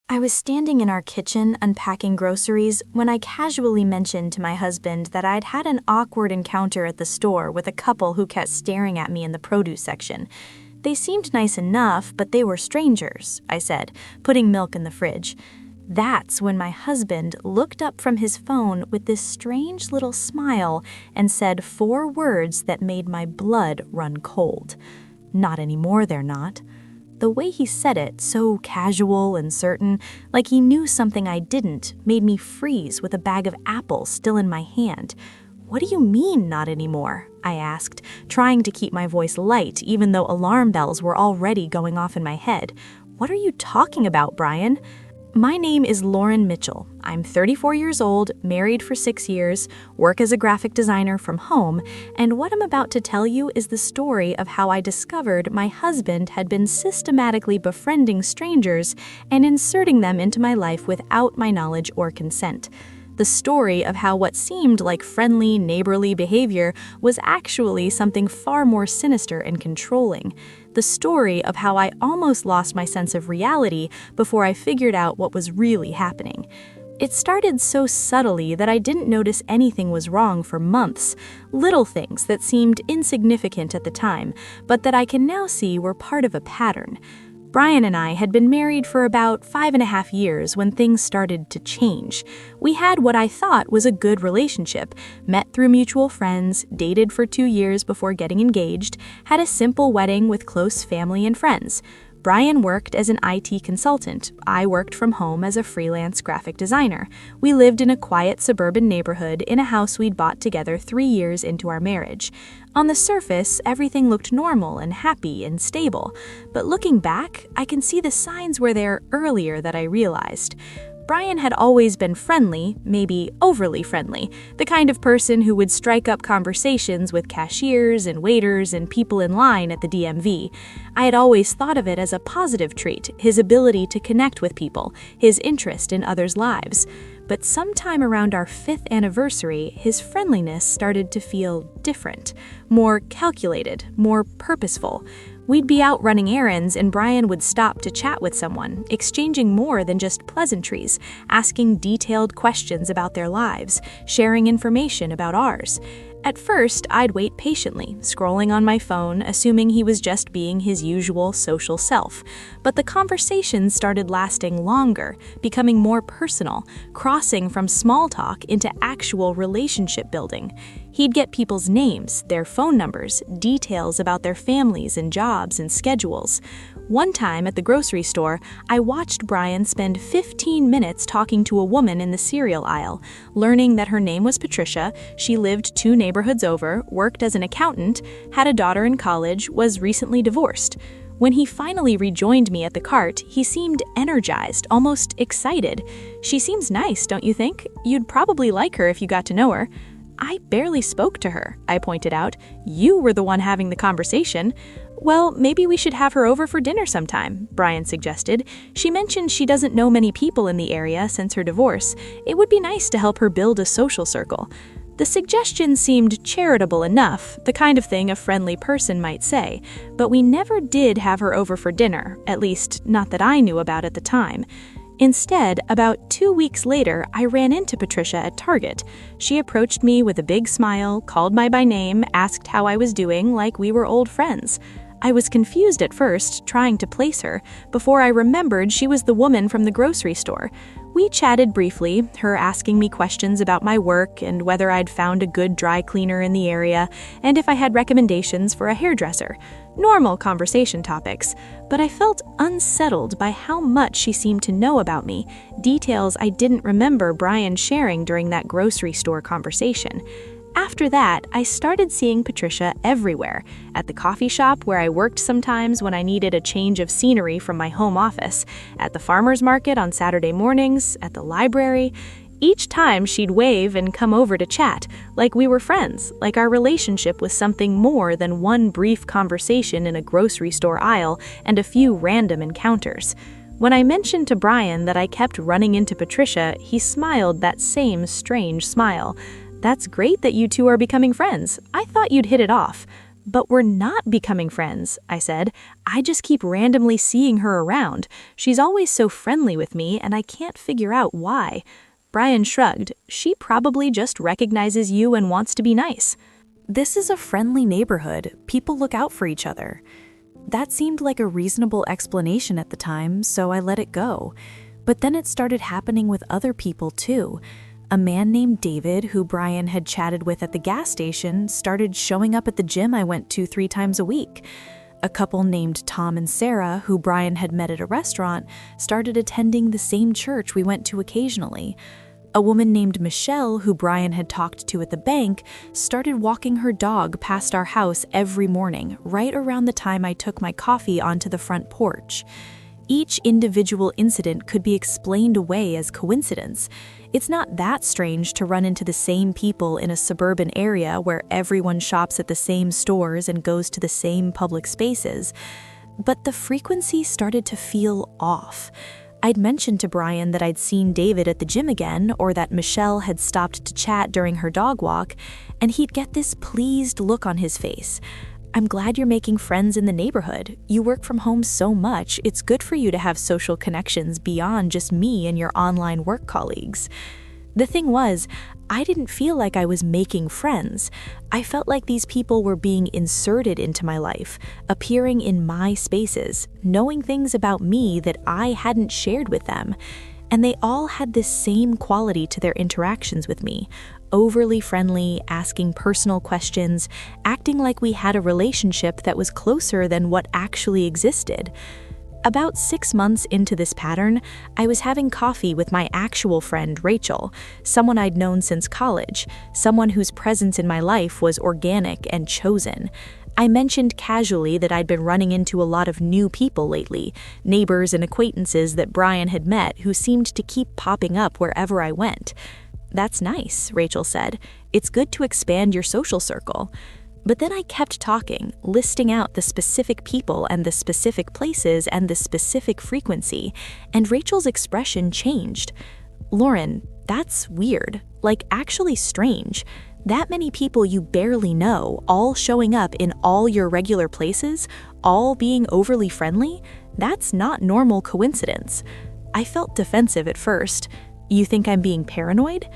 I was standing in our kitchen unpacking groceries when I casually mentioned to my husband that I'd had an awkward encounter at the store with a couple who kept staring at me in the produce section. They seemed nice enough, but they were strangers, I said, putting milk in the fridge. That's when my husband looked up from his phone with this strange little smile and said 4 words that made my blood run cold. Not anymore, they're not. The way he said it, so casual and certain, like he knew something I didn't, made me freeze with a bag of apples still in my hand. "What do you mean, not anymore?" I asked, trying to keep my voice light even though alarm bells were already going off in my head. "What are you talking about, Brian?" "My name is Lauren Mitchell. I'm 34 years old, married for 6 years, work as a graphic designer from home, and what I'm about to tell you is the story of how I discovered my husband had been systematically befriending strangers and inserting them into my life without my knowledge or consent. The story of how what seemed like friendly, neighborly behavior was actually something far more sinister and controlling. The story of how I almost lost my sense of reality before I figured out what was really happening. It started so subtly that I didn't notice anything was wrong for months, little things that seemed insignificant at the time, but that I can now see were part of a pattern. Brian and I had been married for about 5.5 years when things started to change. We had what I thought was a good relationship, met through mutual friends, dated for 2 years before getting engaged, had a simple wedding with close family and friends. Brian worked as an IT consultant. I worked from home as a freelance graphic designer. We lived in a quiet suburban neighborhood in a house we'd bought together 3 years into our marriage. On the surface, everything looked normal and happy and stable. But looking back, I can see the signs were there earlier that I realized. Brian had always been friendly, maybe overly friendly, the kind of person who would strike up conversations with cashiers and waiters and people in line at the DMV. I had always thought of it as a positive trait, his ability to connect with people, his interest in others' lives. But sometime around our 5th anniversary, his friendliness started to feel different, more calculated, more purposeful. We'd be out running errands and Brian would stop to chat with someone, exchanging more than just pleasantries, asking detailed questions about their lives, sharing information about ours. At first, I'd wait patiently, scrolling on my phone, assuming he was just being his usual social self. But the conversations started lasting longer, becoming more personal, crossing from small talk into actual relationship building. He'd get people's names, their phone numbers, details about their families and jobs and schedules. One time at the grocery store, I watched Brian spend 15 minutes talking to a woman in the cereal aisle, learning that her name was Patricia, she lived 2 neighborhoods over, worked as an accountant, had a daughter in college, was recently divorced. When he finally rejoined me at the cart, he seemed energized, almost excited. "She seems nice, don't you think? You'd probably like her if you got to know her." "I barely spoke to her," I pointed out. "You were the one having the conversation." "Well, maybe we should have her over for dinner sometime," Brian suggested. "She mentioned she doesn't know many people in the area since her divorce. It would be nice to help her build a social circle." The suggestion seemed charitable enough, the kind of thing a friendly person might say, but we never did have her over for dinner, at least not that I knew about at the time. Instead, about 2 weeks later, I ran into Patricia at Target. She approached me with a big smile, called me by name, asked how I was doing like we were old friends. I was confused at first, trying to place her, before I remembered she was the woman from the grocery store. We chatted briefly, her asking me questions about my work and whether I'd found a good dry cleaner in the area, and if I had recommendations for a hairdresser. Normal conversation topics, but I felt unsettled by how much she seemed to know about me, details I didn't remember Brian sharing during that grocery store conversation. After that, I started seeing Patricia everywhere, at the coffee shop where I worked sometimes when I needed a change of scenery from my home office, at the farmer's market on Saturday mornings, at the library. Each time she'd wave and come over to chat, like we were friends, like our relationship was something more than one brief conversation in a grocery store aisle and a few random encounters. When I mentioned to Brian that I kept running into Patricia, he smiled that same strange smile. "That's great that you two are becoming friends. I thought you'd hit it off." "But we're not becoming friends," I said. "I just keep randomly seeing her around. She's always so friendly with me, and I can't figure out why." Brian shrugged. "She probably just recognizes you and wants to be nice." "This is a friendly neighborhood. People look out for each other." That seemed like a reasonable explanation at the time, so I let it go. But then it started happening with other people too. A man named David, who Brian had chatted with at the gas station, started showing up at the gym I went to 3 times a week. A couple named Tom and Sarah, who Brian had met at a restaurant, started attending the same church we went to occasionally. A woman named Michelle, who Brian had talked to at the bank, started walking her dog past our house every morning, right around the time I took my coffee onto the front porch. Each individual incident could be explained away as coincidence. It's not that strange to run into the same people in a suburban area where everyone shops at the same stores and goes to the same public spaces. But the frequency started to feel off. I'd mentioned to Brian that I'd seen David at the gym again, or that Michelle had stopped to chat during her dog walk, and he'd get this pleased look on his face. "I'm glad you're making friends in the neighborhood. You work from home so much, it's good for you to have social connections beyond just me and your online work colleagues." The thing was, I didn't feel like I was making friends. I felt like these people were being inserted into my life, appearing in my spaces, knowing things about me that I hadn't shared with them. And they all had this same quality to their interactions with me: overly friendly, asking personal questions, acting like we had a relationship that was closer than what actually existed. About 6 months into this pattern, I was having coffee with my actual friend Rachel, someone I'd known since college, someone whose presence in my life was organic and chosen. I mentioned casually that I'd been running into a lot of new people lately, neighbors and acquaintances that Brian had met who seemed to keep popping up wherever I went. "That's nice," Rachel said. "It's good to expand your social circle." But then I kept talking, listing out the specific people and the specific places and the specific frequency, and Rachel's expression changed. "Lauren, that's weird, like actually strange. That many people you barely know, all showing up in all your regular places, all being overly friendly, that's not normal coincidence." I felt defensive at first. "You think I'm being paranoid?"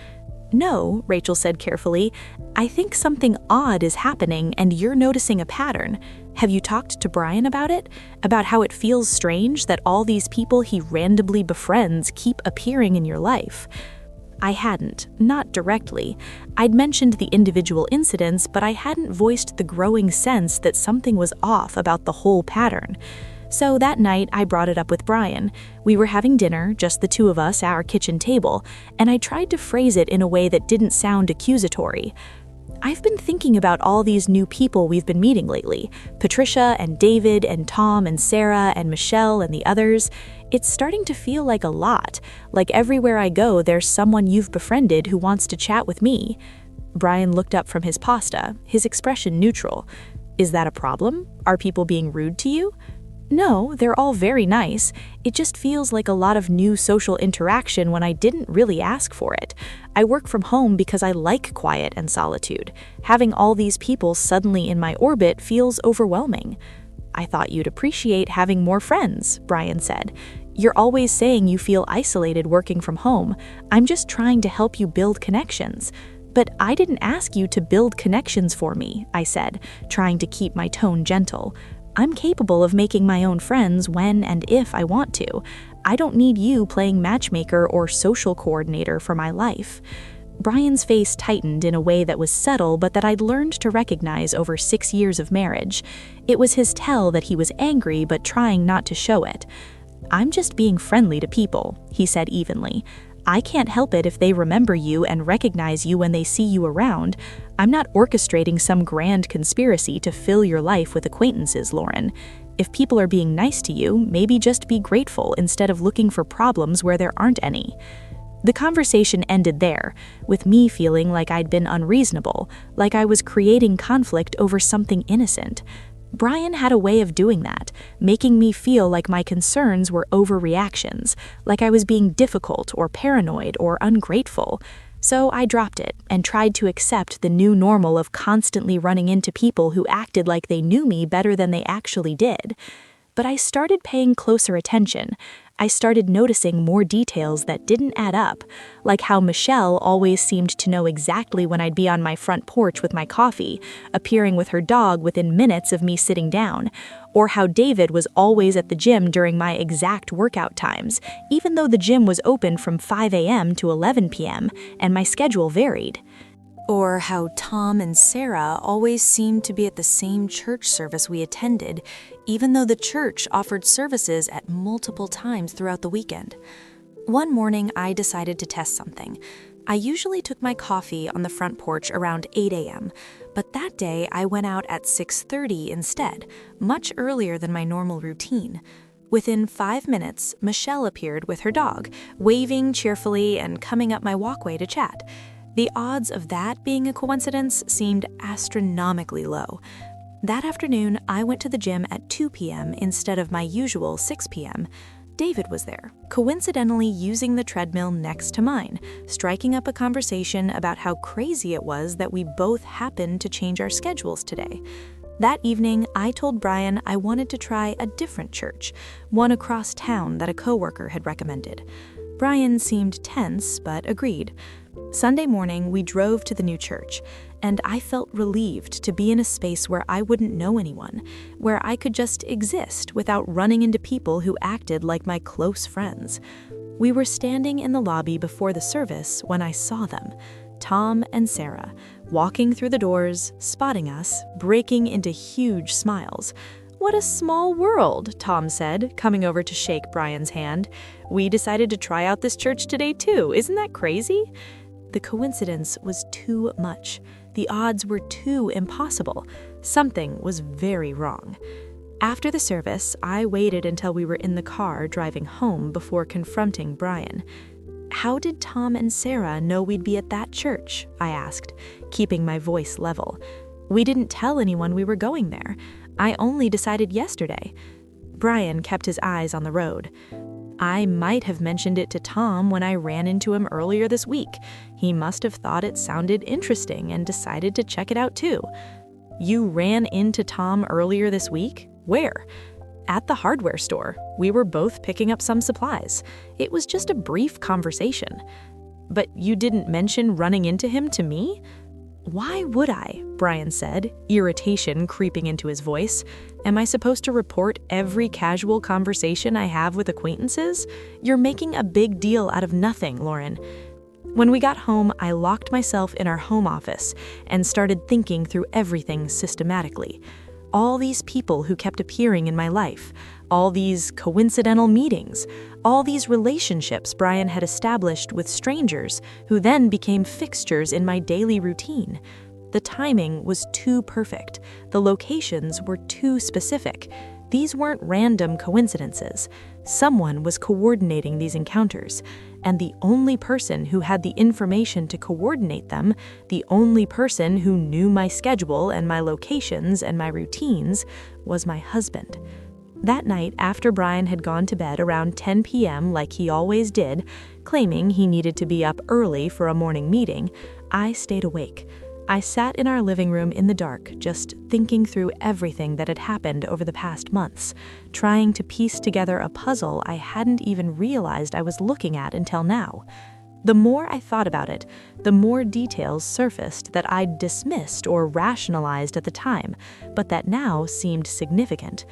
"No," Rachel said carefully. "I think something odd is happening and you're noticing a pattern. Have you talked to Brian about it? About how it feels strange that all these people he randomly befriends keep appearing in your life?" I hadn't, not directly. I'd mentioned the individual incidents, but I hadn't voiced the growing sense that something was off about the whole pattern. So that night, I brought it up with Brian. We were having dinner, just the two of us at our kitchen table, and I tried to phrase it in a way that didn't sound accusatory. "I've been thinking about all these new people we've been meeting lately, Patricia and David and Tom and Sarah and Michelle and the others. It's starting to feel like a lot, like everywhere I go there's someone you've befriended who wants to chat with me." Brian looked up from his pasta, his expression neutral. "Is that a problem? Are people being rude to you?" "No, they're all very nice. It just feels like a lot of new social interaction when I didn't really ask for it. I work from home because I like quiet and solitude. Having all these people suddenly in my orbit feels overwhelming." "I thought you'd appreciate having more friends," Brian said. "You're always saying you feel isolated working from home. I'm just trying to help you build connections." "But I didn't ask you to build connections for me," I said, trying to keep my tone gentle. "I'm capable of making my own friends when and if I want to. I don't need you playing matchmaker or social coordinator for my life." Brian's face tightened in a way that was subtle but that I'd learned to recognize over 6 years of marriage. It was his tell that he was angry but trying not to show it. "I'm just being friendly to people," he said evenly. "I can't help it if they remember you and recognize you when they see you around. I'm not orchestrating some grand conspiracy to fill your life with acquaintances, Lauren. If people are being nice to you, maybe just be grateful instead of looking for problems where there aren't any." The conversation ended there, with me feeling like I'd been unreasonable, like I was creating conflict over something innocent. Brian had a way of doing that, making me feel like my concerns were overreactions, like I was being difficult or paranoid or ungrateful. So I dropped it and tried to accept the new normal of constantly running into people who acted like they knew me better than they actually did. But I started paying closer attention. I started noticing more details that didn't add up, like how Michelle always seemed to know exactly when I'd be on my front porch with my coffee, appearing with her dog within minutes of me sitting down, or how David was always at the gym during my exact workout times, even though the gym was open from 5 a.m. to 11 p.m., and my schedule varied. Or how Tom and Sarah always seemed to be at the same church service we attended, even though the church offered services at multiple times throughout the weekend. One morning, I decided to test something. I usually took my coffee on the front porch around 8 a.m., but that day I went out at 6:30 instead, much earlier than my normal routine. Within 5 minutes, Michelle appeared with her dog, waving cheerfully and coming up my walkway to chat. The odds of that being a coincidence seemed astronomically low. That afternoon, I went to the gym at 2 p.m. instead of my usual 6 p.m. David was there, coincidentally using the treadmill next to mine, striking up a conversation about how crazy it was that we both happened to change our schedules today. That evening, I told Brian I wanted to try a different church, one across town that a coworker had recommended. Brian seemed tense, but agreed. Sunday morning, we drove to the new church, and I felt relieved to be in a space where I wouldn't know anyone, where I could just exist without running into people who acted like my close friends. We were standing in the lobby before the service when I saw them, Tom and Sarah, walking through the doors, spotting us, breaking into huge smiles. "What a small world," Tom said, coming over to shake Brian's hand. "We decided to try out this church today too. Isn't that crazy?" The coincidence was too much. The odds were too impossible. Something was very wrong. After the service, I waited until we were in the car driving home before confronting Brian. "How did Tom and Sarah know we'd be at that church?" I asked, keeping my voice level. "We didn't tell anyone we were going there. I only decided yesterday." Brian kept his eyes on the road. "I might have mentioned it to Tom when I ran into him earlier this week. He must have thought it sounded interesting and decided to check it out too." "You ran into Tom earlier this week? Where?" "At the hardware store. We were both picking up some supplies. It was just a brief conversation." "But you didn't mention running into him to me?" "Why would I?" Brian said, irritation creeping into his voice. "Am I supposed to report every casual conversation I have with acquaintances? You're making a big deal out of nothing, Lauren." When we got home, I locked myself in our home office and started thinking through everything systematically. All these people who kept appearing in my life, all these coincidental meetings, all these relationships Brian had established with strangers who then became fixtures in my daily routine. The timing was too perfect. The locations were too specific. These weren't random coincidences. Someone was coordinating these encounters, and the only person who had the information to coordinate them, the only person who knew my schedule and my locations and my routines, was my husband. That night, after Brian had gone to bed around 10 p.m. like he always did, claiming he needed to be up early for a morning meeting, I stayed awake. I sat in our living room in the dark, just thinking through everything that had happened over the past months, trying to piece together a puzzle I hadn't even realized I was looking at until now. The more I thought about it, the more details surfaced that I'd dismissed or rationalized at the time, but that now seemed significant.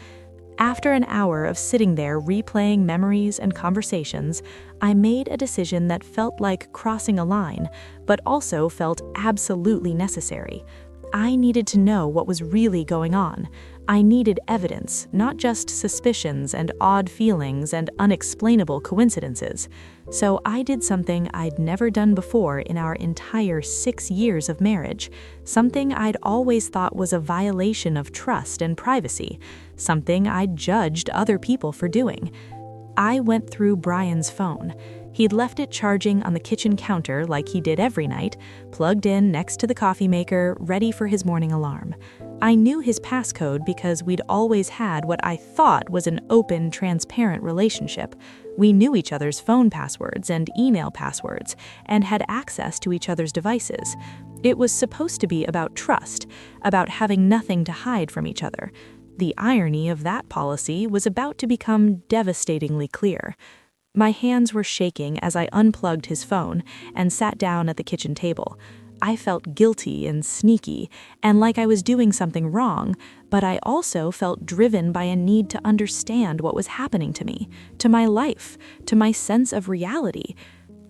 After an hour of sitting there replaying memories and conversations, I made a decision that felt like crossing a line, but also felt absolutely necessary. I needed to know what was really going on. I needed evidence, not just suspicions and odd feelings and unexplainable coincidences. So I did something I'd never done before in our entire 6 years of marriage, something I'd always thought was a violation of trust and privacy, something I'd judged other people for doing. I went through Brian's phone. He'd left it charging on the kitchen counter like he did every night, plugged in next to the coffee maker, ready for his morning alarm. I knew his passcode because we'd always had what I thought was an open, transparent relationship. We knew each other's phone passwords and email passwords and had access to each other's devices. It was supposed to be about trust, about having nothing to hide from each other. The irony of that policy was about to become devastatingly clear. My hands were shaking as I unplugged his phone and sat down at the kitchen table. I felt guilty and sneaky, and like I was doing something wrong, but I also felt driven by a need to understand what was happening to me, to my life, to my sense of reality.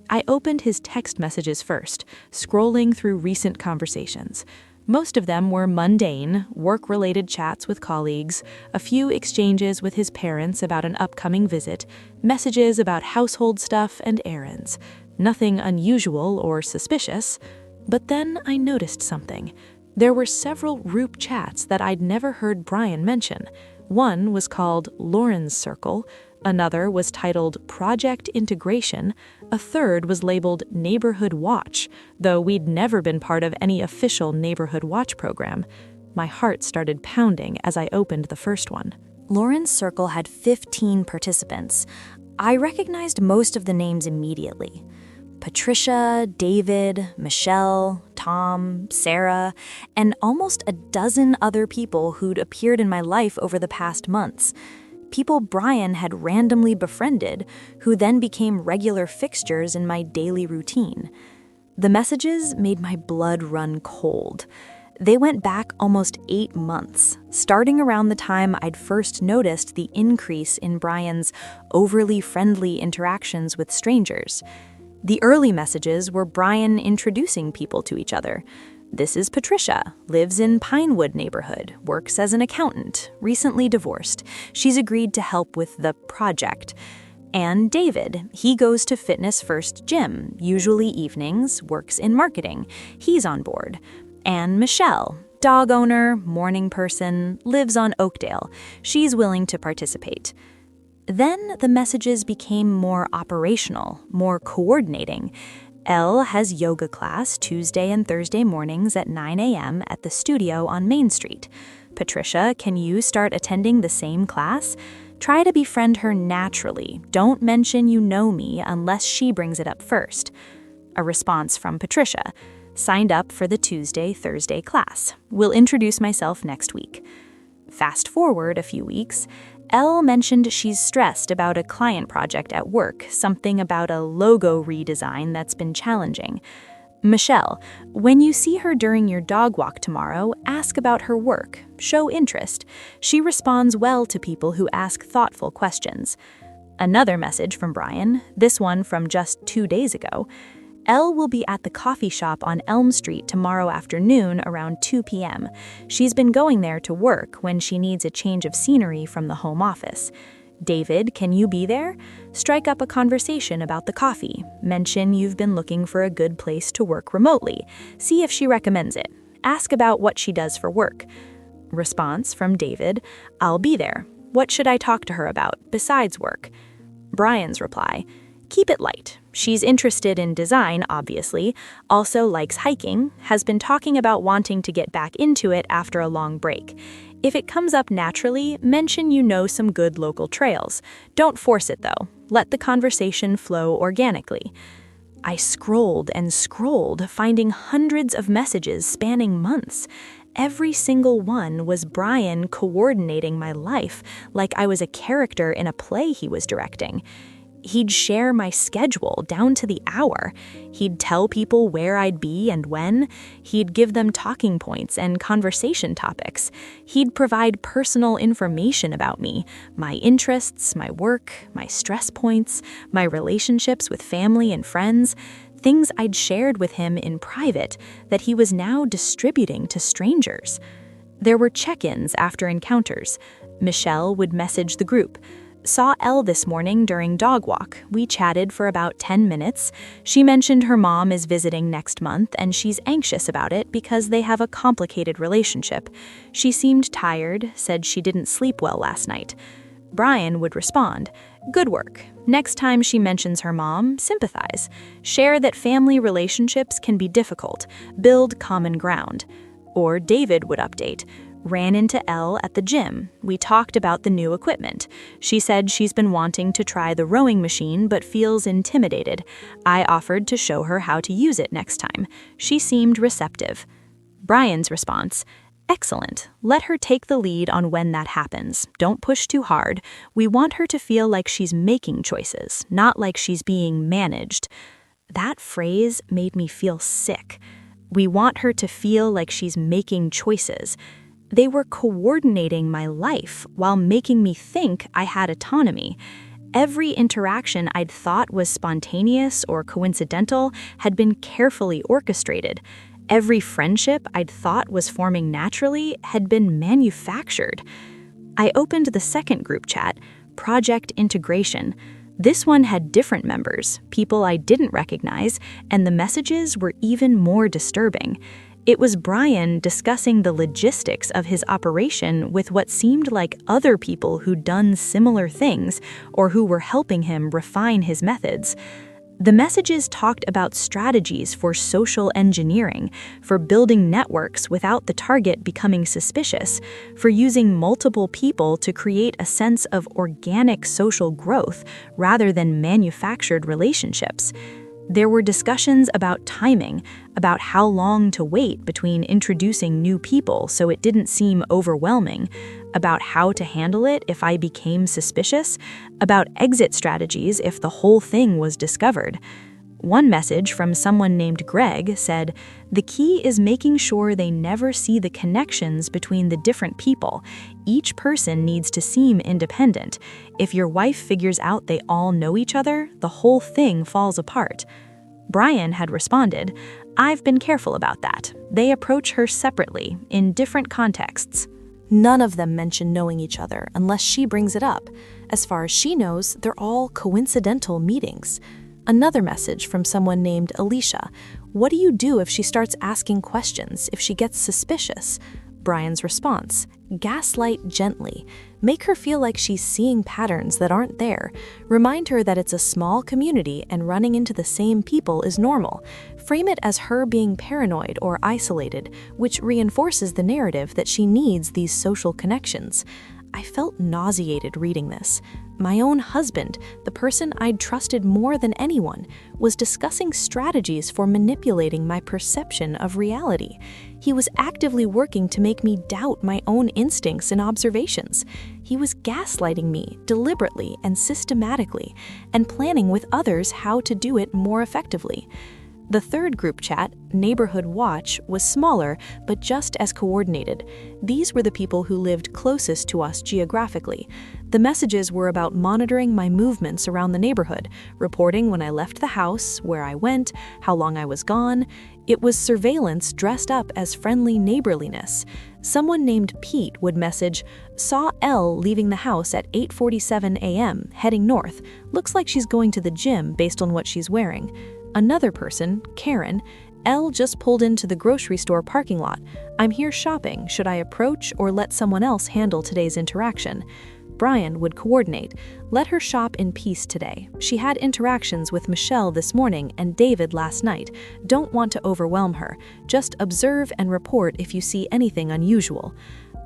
I opened his text messages first, scrolling through recent conversations. Most of them were mundane, work-related chats with colleagues, a few exchanges with his parents about an upcoming visit, messages about household stuff and errands. Nothing unusual or suspicious. But then I noticed something. There were several group chats that I'd never heard Brian mention. One was called Lauren's Circle, another was titled Project Integration, a third was labeled Neighborhood Watch, though we'd never been part of any official Neighborhood Watch program. My heart started pounding as I opened the first one. Lauren's Circle had 15 participants. I recognized most of the names immediately. Patricia, David, Michelle, Tom, Sarah, and almost a dozen other people who'd appeared in my life over the past months. People Brian had randomly befriended, who then became regular fixtures in my daily routine. The messages made my blood run cold. They went back almost 8 months, starting around the time I'd first noticed the increase in Brian's overly friendly interactions with strangers. The early messages were Brian introducing people to each other. This is Patricia, lives in Pinewood neighborhood, works as an accountant, recently divorced. She's agreed to help with the project. And David, he goes to Fitness First Gym, usually evenings, works in marketing. He's on board. And Michelle, dog owner, morning person, lives on Oakdale. She's willing to participate. Then the messages became more operational, more coordinating. Elle has yoga class Tuesday and Thursday mornings at 9 a.m. at the studio on Main Street. Patricia, can you start attending the same class? Try to befriend her naturally. Don't mention you know me unless she brings it up first. A response from Patricia. Signed up for the Tuesday-Thursday class. Will introduce myself next week. Fast forward a few weeks. Elle mentioned she's stressed about a client project at work, something about a logo redesign that's been challenging. Michelle, when you see her during your dog walk tomorrow, ask about her work. Show interest. She responds well to people who ask thoughtful questions. Another message from Brian, this one from just 2 days ago. Elle will be at the coffee shop on Elm Street tomorrow afternoon around 2 p.m. She's been going there to work when she needs a change of scenery from the home office. David, can you be there? Strike up a conversation about the coffee. Mention you've been looking for a good place to work remotely. See if she recommends it. Ask about what she does for work. Response from David, I'll be there. What should I talk to her about besides work? Brian's reply, keep it light. She's interested in design, obviously, also likes hiking, has been talking about wanting to get back into it after a long break. If it comes up naturally, mention you know some good local trails. Don't force it, though. Let the conversation flow organically. I scrolled and scrolled, finding hundreds of messages spanning months. Every single one was Brian coordinating my life like I was a character in a play he was directing. He'd share my schedule down to the hour. He'd tell people where I'd be and when. He'd give them talking points and conversation topics. He'd provide personal information about me, my interests, my work, my stress points, my relationships with family and friends, things I'd shared with him in private that he was now distributing to strangers. There were check-ins after encounters. Michelle would message the group. Saw Elle this morning during dog walk. We chatted for about 10 minutes. She mentioned her mom is visiting next month and she's anxious about it because they have a complicated relationship. She seemed tired, said she didn't sleep well last night. Brian would respond, good work. Next time she mentions her mom, sympathize. Share that family relationships can be difficult. Build common ground. Or David would update, Ran into Elle at the gym. We talked about the new equipment. She said she's been wanting to try the rowing machine but feels intimidated. I offered to show her how to use it next time. She seemed receptive. Brian's response: excellent. Let her take the lead on when that happens. Don't push too hard. We want her to feel like she's making choices, not like she's being managed. That phrase made me feel sick. We want her to feel like she's making choices. They were coordinating my life while making me think I had autonomy. Every interaction I'd thought was spontaneous or coincidental had been carefully orchestrated. Every friendship I'd thought was forming naturally had been manufactured. I opened the second group chat, Project Integration. This one had different members, people I didn't recognize, and the messages were even more disturbing. It was Brian discussing the logistics of his operation with what seemed like other people who'd done similar things or who were helping him refine his methods. The messages talked about strategies for social engineering, for building networks without the target becoming suspicious, for using multiple people to create a sense of organic social growth rather than manufactured relationships. There were discussions about timing, about how long to wait between introducing new people so it didn't seem overwhelming, about how to handle it if I became suspicious, about exit strategies if the whole thing was discovered. One message from someone named Greg said, "The key is making sure they never see the connections between the different people. Each person needs to seem independent. If your wife figures out they all know each other, the whole thing falls apart." Brian had responded, "I've been careful about that. They approach her separately, in different contexts." None of them mention knowing each other unless she brings it up. As far as she knows, they're all coincidental meetings. Another message from someone named Alicia. What do you do if she starts asking questions, if she gets suspicious? Brian's response: gaslight gently. Make her feel like she's seeing patterns that aren't there. Remind her that it's a small community and running into the same people is normal. Frame it as her being paranoid or isolated, which reinforces the narrative that she needs these social connections. I felt nauseated reading this. My own husband, the person I'd trusted more than anyone, was discussing strategies for manipulating my perception of reality. He was actively working to make me doubt my own instincts and observations. He was gaslighting me deliberately and systematically, and planning with others how to do it more effectively. The third group chat, Neighborhood Watch, was smaller but just as coordinated. These were the people who lived closest to us geographically. The messages were about monitoring my movements around the neighborhood, reporting when I left the house, where I went, how long I was gone. It was surveillance dressed up as friendly neighborliness. Someone named Pete would message, "Saw Elle leaving the house at 8:47 a.m., heading north. Looks like she's going to the gym based on what she's wearing." Another person, Karen, "Elle just pulled into the grocery store parking lot. I'm here shopping. Should I approach or let someone else handle today's interaction?" Brian would coordinate. "Let her shop in peace today. She had interactions with Michelle this morning and David last night. Don't want to overwhelm her. Just observe and report if you see anything unusual."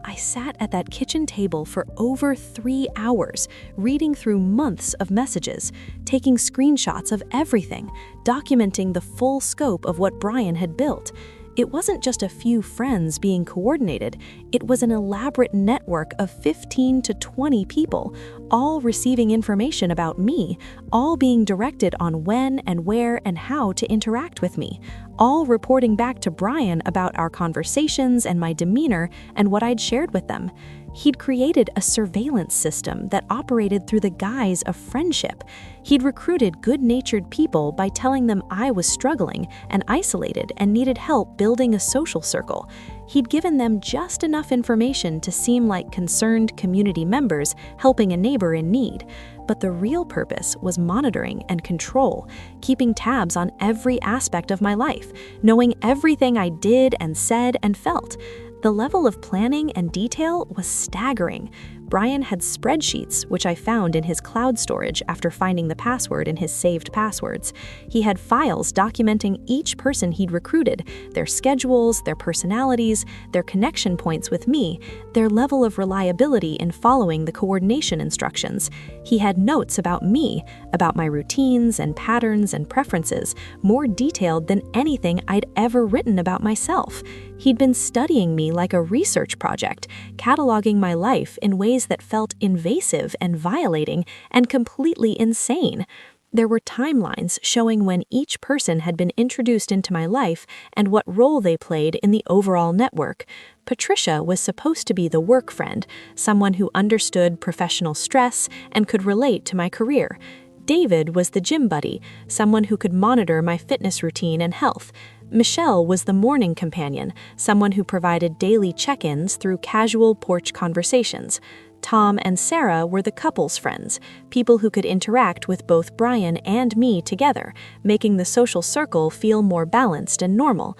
I sat at that kitchen table for over 3 hours, reading through months of messages, taking screenshots of everything, documenting the full scope of what Brian had built. It wasn't just a few friends being coordinated, it was an elaborate network of 15 to 20 people, all receiving information about me, all being directed on when and where and how to interact with me, all reporting back to Brian about our conversations and my demeanor and what I'd shared with them. He'd created a surveillance system that operated through the guise of friendship. He'd recruited good-natured people by telling them I was struggling and isolated and needed help building a social circle. He'd given them just enough information to seem like concerned community members helping a neighbor in need. But the real purpose was monitoring and control, keeping tabs on every aspect of my life, knowing everything I did and said and felt. The level of planning and detail was staggering. Brian had spreadsheets, which I found in his cloud storage after finding the password in his saved passwords. He had files documenting each person he'd recruited, their schedules, their personalities, their connection points with me, their level of reliability in following the coordination instructions. He had notes about me, about my routines and patterns and preferences, more detailed than anything I'd ever written about myself. He'd been studying me like a research project, cataloging my life in ways that felt invasive and violating and completely insane. There were timelines showing when each person had been introduced into my life and what role they played in the overall network. Patricia was supposed to be the work friend, someone who understood professional stress and could relate to my career. David was the gym buddy, someone who could monitor my fitness routine and health. Michelle was the morning companion, someone who provided daily check-ins through casual porch conversations. Tom and Sarah were the couple's friends, people who could interact with both Brian and me together, making the social circle feel more balanced and normal.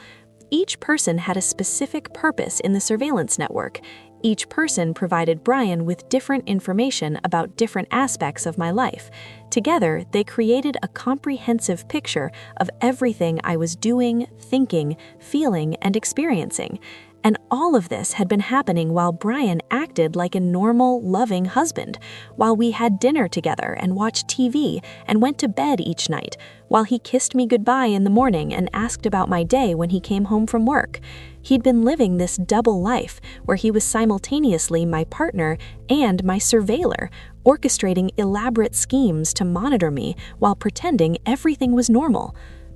Each person had a specific purpose in the surveillance network. Each person provided Brian with different information about different aspects of my life. Together, they created a comprehensive picture of everything I was doing, thinking, feeling, and experiencing. And all of this had been happening while Brian acted like a normal, loving husband, while we had dinner together and watched TV and went to bed each night, while he kissed me goodbye in the morning and asked about my day when he came home from work. He'd been living this double life where he was simultaneously my partner and my surveiller, orchestrating elaborate schemes to monitor me while pretending everything was normal.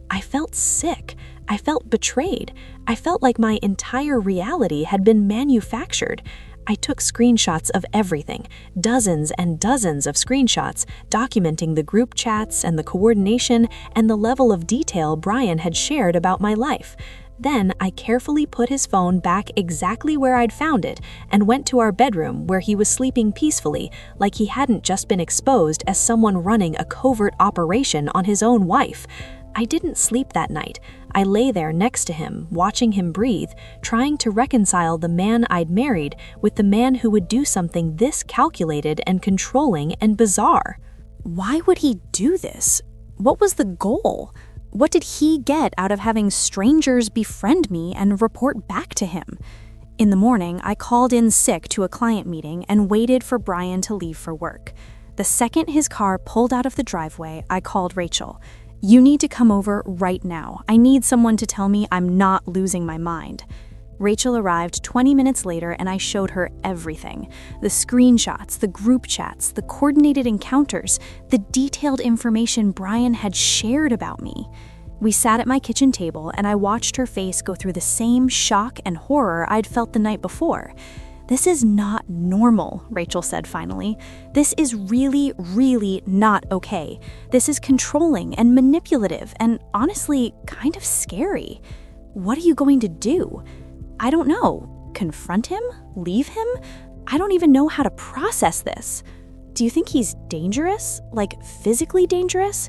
I felt sick. I felt betrayed. I felt like my entire reality had been manufactured. I took screenshots of everything, dozens and dozens of screenshots, documenting the group chats and the coordination and the level of detail Brian had shared about my life. Then I carefully put his phone back exactly where I'd found it and went to our bedroom where he was sleeping peacefully, like he hadn't just been exposed as someone running a covert operation on his own wife. I didn't sleep that night. I lay there next to him, watching him breathe, trying to reconcile the man I'd married with the man who would do something this calculated and controlling and bizarre. Why would he do this? What was the goal? What did he get out of having strangers befriend me and report back to him? In the morning, I called in sick to a client meeting and waited for Brian to leave for work. The second his car pulled out of the driveway, I called Rachel. "You need to come over right now. I need someone to tell me I'm not losing my mind." Rachel arrived 20 minutes later and I showed her everything. The screenshots, the group chats, the coordinated encounters, the detailed information Brian had shared about me. We sat at my kitchen table and I watched her face go through the same shock and horror I'd felt the night before. "This is not normal," Rachel said finally. "This is really, really not okay. This is controlling and manipulative and honestly kind of scary. What are you going to do?" "I don't know. Confront him? Leave him? I don't even know how to process this." "Do you think he's dangerous? Like physically dangerous?"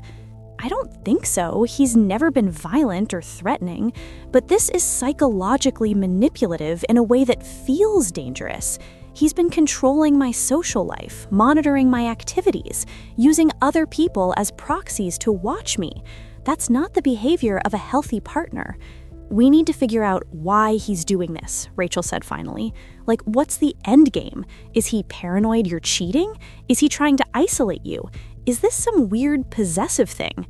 "I don't think so. He's never been violent or threatening, but this is psychologically manipulative in a way that feels dangerous. He's been controlling my social life, monitoring my activities, using other people as proxies to watch me. That's not the behavior of a healthy partner. We need to figure out why he's doing this," Rachel said finally. "Like, what's the end game? Is he paranoid you're cheating? Is he trying to isolate you? Is this some weird possessive thing?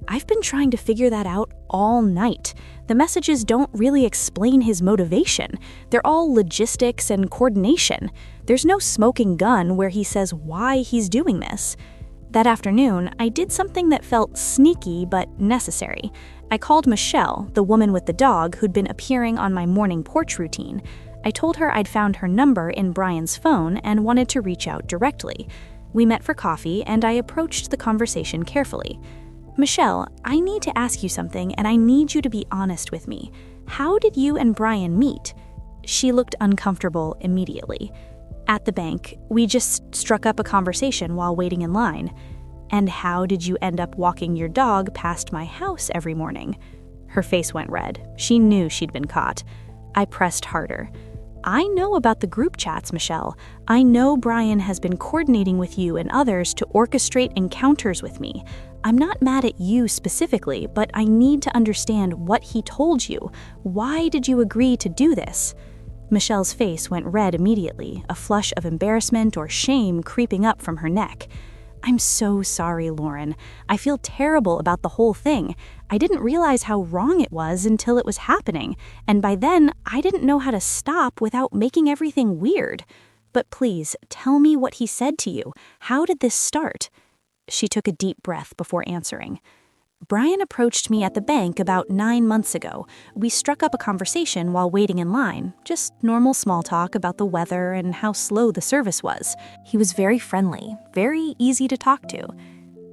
I've been trying to figure that out all night. The messages don't really explain his motivation. They're all logistics and coordination. There's no smoking gun where he says why he's doing this." That afternoon, I did something that felt sneaky but necessary. I called Michelle, the woman with the dog who'd been appearing on my morning porch routine. I told her I'd found her number in Brian's phone and wanted to reach out directly. We met for coffee, and I approached the conversation carefully. "Michelle, I need to ask you something, and I need you to be honest with me. How did you and Brian meet?" She looked uncomfortable immediately. "At the bank. We just struck up a conversation while waiting in line." "And how did you end up walking your dog past my house every morning?" Her face went red. She knew she'd been caught. I pressed harder. I know about the group chats, Michelle. I know Brian has been coordinating with you and others to orchestrate encounters with me. I'm not mad at you specifically, but I need to understand what he told you. Why did you agree to do this? Michelle's face went red immediately, a flush of embarrassment or shame creeping up from her neck. I'm so sorry, Lauren. I feel terrible about the whole thing. I didn't realize how wrong it was until it was happening, and by then, I didn't know how to stop without making everything weird. But please, tell me what he said to you. How did this start? She took a deep breath before answering. Brian approached me at the bank about 9 months ago. We struck up a conversation while waiting in line, just normal small talk about the weather and how slow the service was. He was very friendly, very easy to talk to.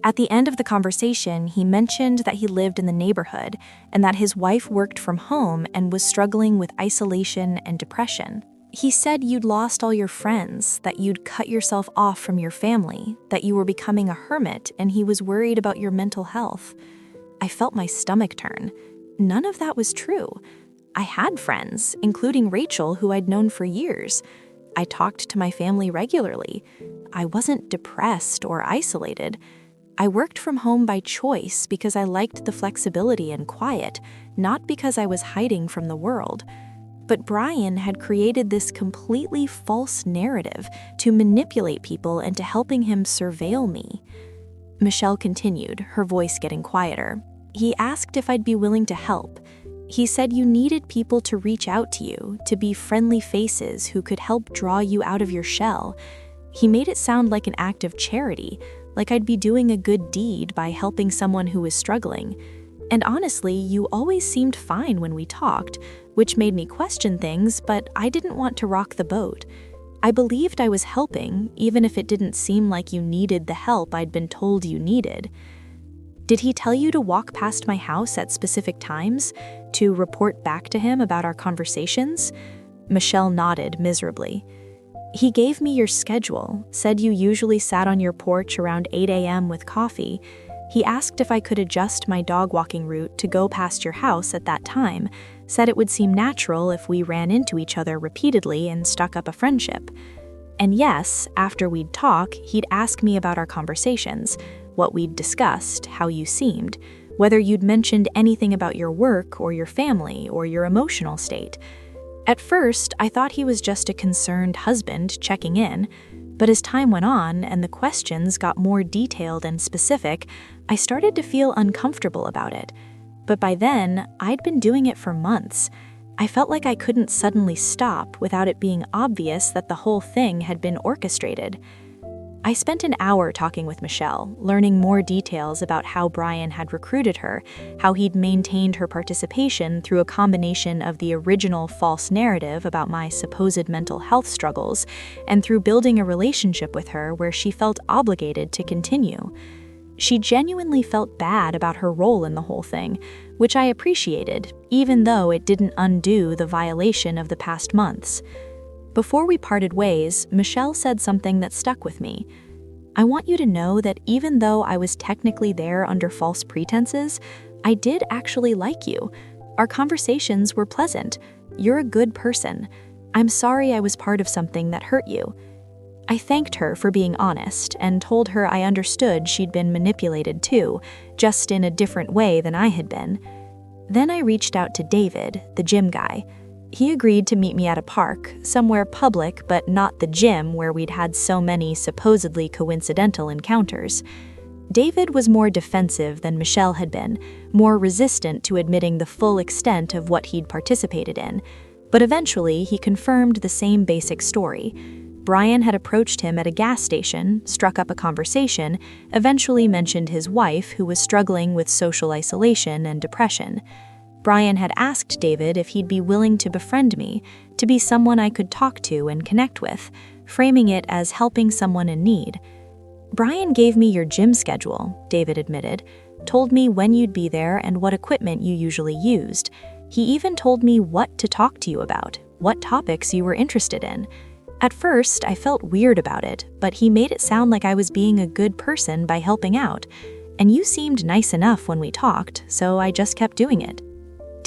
At the end of the conversation, he mentioned that he lived in the neighborhood and that his wife worked from home and was struggling with isolation and depression. He said you'd lost all your friends, that you'd cut yourself off from your family, that you were becoming a hermit, and he was worried about your mental health. I felt my stomach turn. None of that was true. I had friends, including Rachel, who I'd known for years. I talked to my family regularly. I wasn't depressed or isolated. I worked from home by choice because I liked the flexibility and quiet, not because I was hiding from the world. But Brian had created this completely false narrative to manipulate people into helping him surveil me. Michelle continued, her voice getting quieter. He asked if I'd be willing to help. He said you needed people to reach out to you, to be friendly faces who could help draw you out of your shell. He made it sound like an act of charity, like I'd be doing a good deed by helping someone who was struggling. And honestly, you always seemed fine when we talked, which made me question things, but I didn't want to rock the boat. I believed I was helping, even if it didn't seem like you needed the help I'd been told you needed. Did he tell you to walk past my house at specific times, to report back to him about our conversations? Michelle nodded miserably. He gave me your schedule, said you usually sat on your porch around 8 a.m. with coffee. He asked if I could adjust my dog walking route to go past your house at that time, said it would seem natural if we ran into each other repeatedly and stuck up a friendship. And yes, after we'd talk, he'd ask me about our conversations, what we'd discussed, how you seemed, whether you'd mentioned anything about your work or your family or your emotional state. At first, I thought he was just a concerned husband checking in, but as time went on and the questions got more detailed and specific, I started to feel uncomfortable about it. But by then, I'd been doing it for months. I felt like I couldn't suddenly stop without it being obvious that the whole thing had been orchestrated. I spent an hour talking with Michelle, learning more details about how Brian had recruited her, how he'd maintained her participation through a combination of the original false narrative about my supposed mental health struggles, and through building a relationship with her where she felt obligated to continue. She genuinely felt bad about her role in the whole thing, which I appreciated, even though it didn't undo the violation of the past months. Before we parted ways, Michelle said something that stuck with me. I want you to know that even though I was technically there under false pretenses, I did actually like you. Our conversations were pleasant. You're a good person. I'm sorry I was part of something that hurt you. I thanked her for being honest and told her I understood she'd been manipulated too, just in a different way than I had been. Then I reached out to David, the gym guy. He agreed to meet me at a park, somewhere public but not the gym where we'd had so many supposedly coincidental encounters. David was more defensive than Michelle had been, more resistant to admitting the full extent of what he'd participated in, but eventually he confirmed the same basic story. Brian had approached him at a gas station, struck up a conversation, eventually mentioned his wife, who was struggling with social isolation and depression. Brian had asked David if he'd be willing to befriend me, to be someone I could talk to and connect with, framing it as helping someone in need. Brian gave me your gym schedule, David admitted, told me when you'd be there and what equipment you usually used. He even told me what to talk to you about, what topics you were interested in. At first, I felt weird about it, but he made it sound like I was being a good person by helping out, and you seemed nice enough when we talked, so I just kept doing it.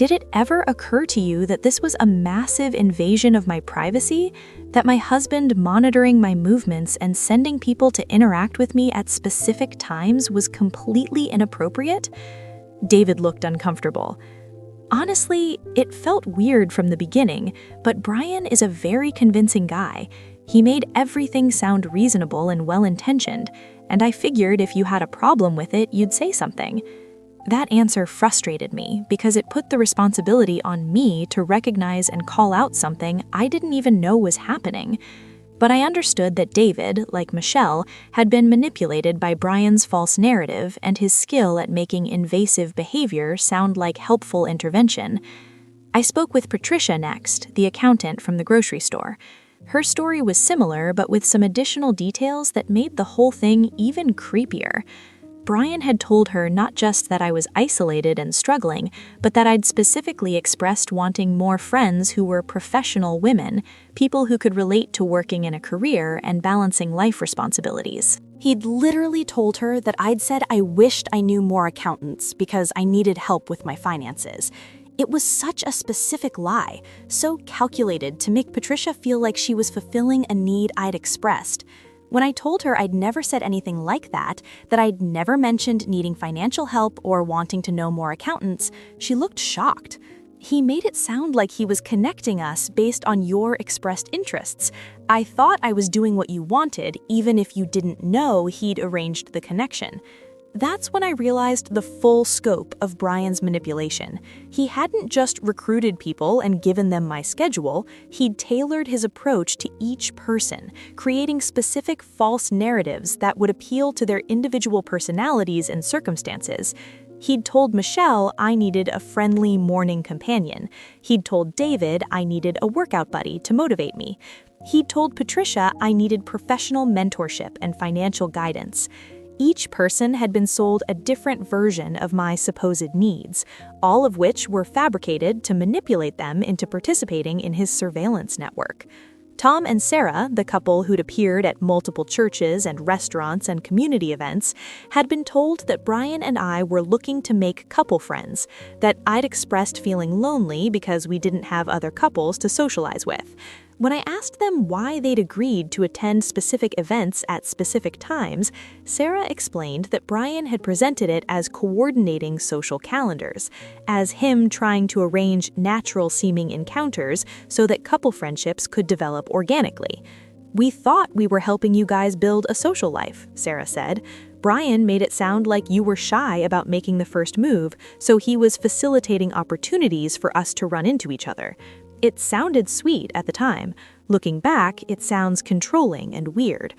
Did it ever occur to you that this was a massive invasion of my privacy? That my husband monitoring my movements and sending people to interact with me at specific times was completely inappropriate? David looked uncomfortable. Honestly, it felt weird from the beginning, but Brian is a very convincing guy. He made everything sound reasonable and well-intentioned, and I figured if you had a problem with it, you'd say something. That answer frustrated me because it put the responsibility on me to recognize and call out something I didn't even know was happening. But I understood that David, like Michelle, had been manipulated by Brian's false narrative and his skill at making invasive behavior sound like helpful intervention. I spoke with Patricia next, the accountant from the grocery store. Her story was similar, but with some additional details that made the whole thing even creepier. Brian had told her not just that I was isolated and struggling, but that I'd specifically expressed wanting more friends who were professional women, people who could relate to working in a career and balancing life responsibilities. He'd literally told her that I'd said I wished I knew more accountants because I needed help with my finances. It was such a specific lie, so calculated to make Patricia feel like she was fulfilling a need I'd expressed. When I told her I'd never said anything like that I'd never mentioned needing financial help or wanting to know more accountants, she looked shocked. He made it sound like he was connecting us based on your expressed interests. I thought I was doing what you wanted, even if you didn't know he'd arranged the connection. That's when I realized the full scope of Brian's manipulation. He hadn't just recruited people and given them my schedule, he'd tailored his approach to each person, creating specific false narratives that would appeal to their individual personalities and circumstances. He'd told Michelle I needed a friendly morning companion. He'd told David I needed a workout buddy to motivate me. He'd told Patricia I needed professional mentorship and financial guidance. Each person had been sold a different version of my supposed needs, all of which were fabricated to manipulate them into participating in his surveillance network. Tom and Sarah, the couple who'd appeared at multiple churches and restaurants and community events, had been told that Brian and I were looking to make couple friends, that I'd expressed feeling lonely because we didn't have other couples to socialize with. When I asked them why they'd agreed to attend specific events at specific times, Sarah explained that Brian had presented it as coordinating social calendars, as him trying to arrange natural-seeming encounters so that couple friendships could develop organically. "We thought we were helping you guys build a social life," Sarah said. "Brian made it sound like you were shy about making the first move, so he was facilitating opportunities for us to run into each other. It sounded sweet at the time. Looking back, it sounds controlling and weird."